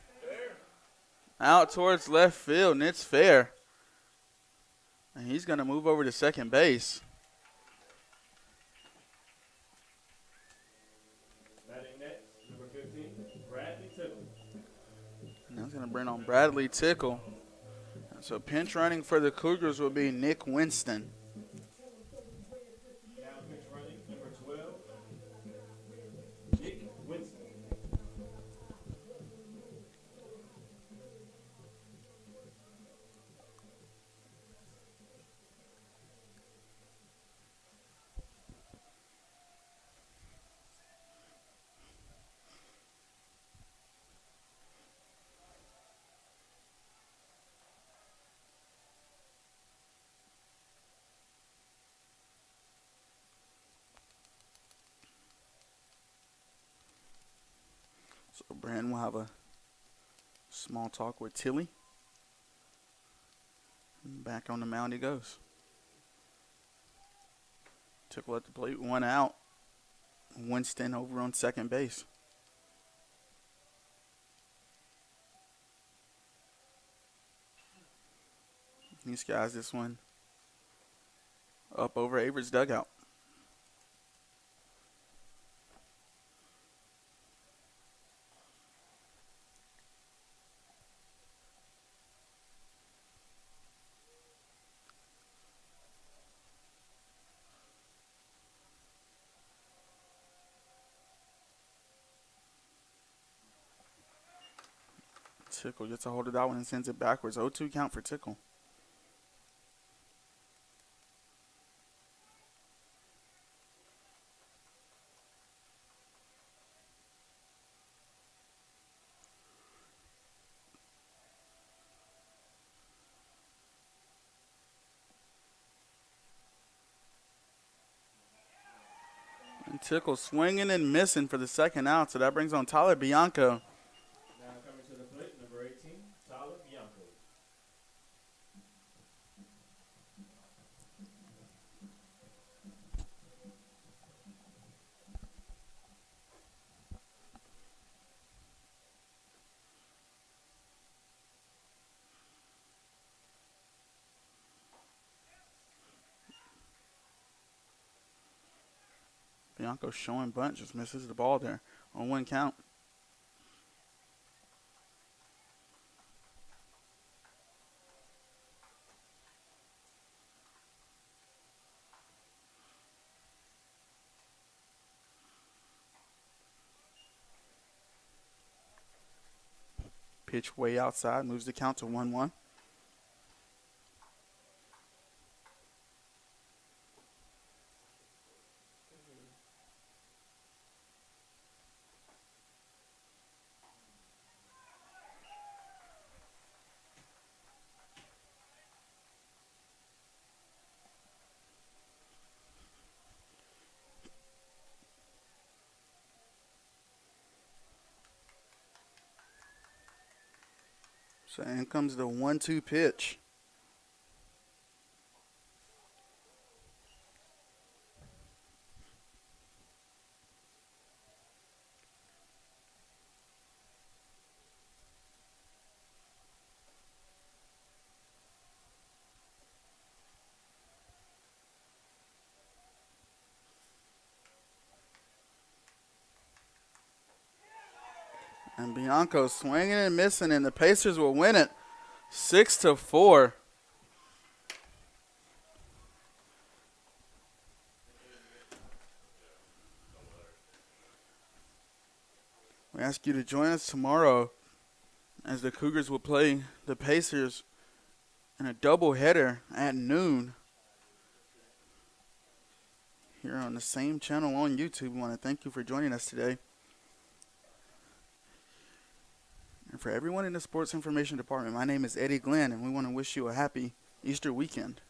out towards left field, and it's fair. And he's going to move over to second base. Batting next, number 15, Bradley Tickle. And that's going to bring on Bradley Tickle. So pinch running for the Cougars will be Nick Winston. Now pitch running, number 12, Nick Winston. So Brand will have a small talk with Tilly. Back on the mound he goes. Tickle at the plate, one out. Winston over on second base. He skies this one up over Averett's dugout. Tickle gets a hold of that one and sends it backwards. 0-2 count for Tickle. And Tickle swinging and missing for the second out, so that brings on Tyler Bianco. Now coming to the plate, number 18, Tyler Bianco. Bianco showing bunt, just misses the ball there on one count. Pitch way outside, moves the count to 1-1. So in comes the 1-2 pitch. And Bianco swinging and missing, and the Pacers will win it 6-4. We ask you to join us tomorrow as the Cougars will play the Pacers in a doubleheader at noon here on the same channel on YouTube. We want to thank you for joining us today. And for everyone in the Sports Information Department, my name is Eddie Glenn, and we want to wish you a happy Easter weekend.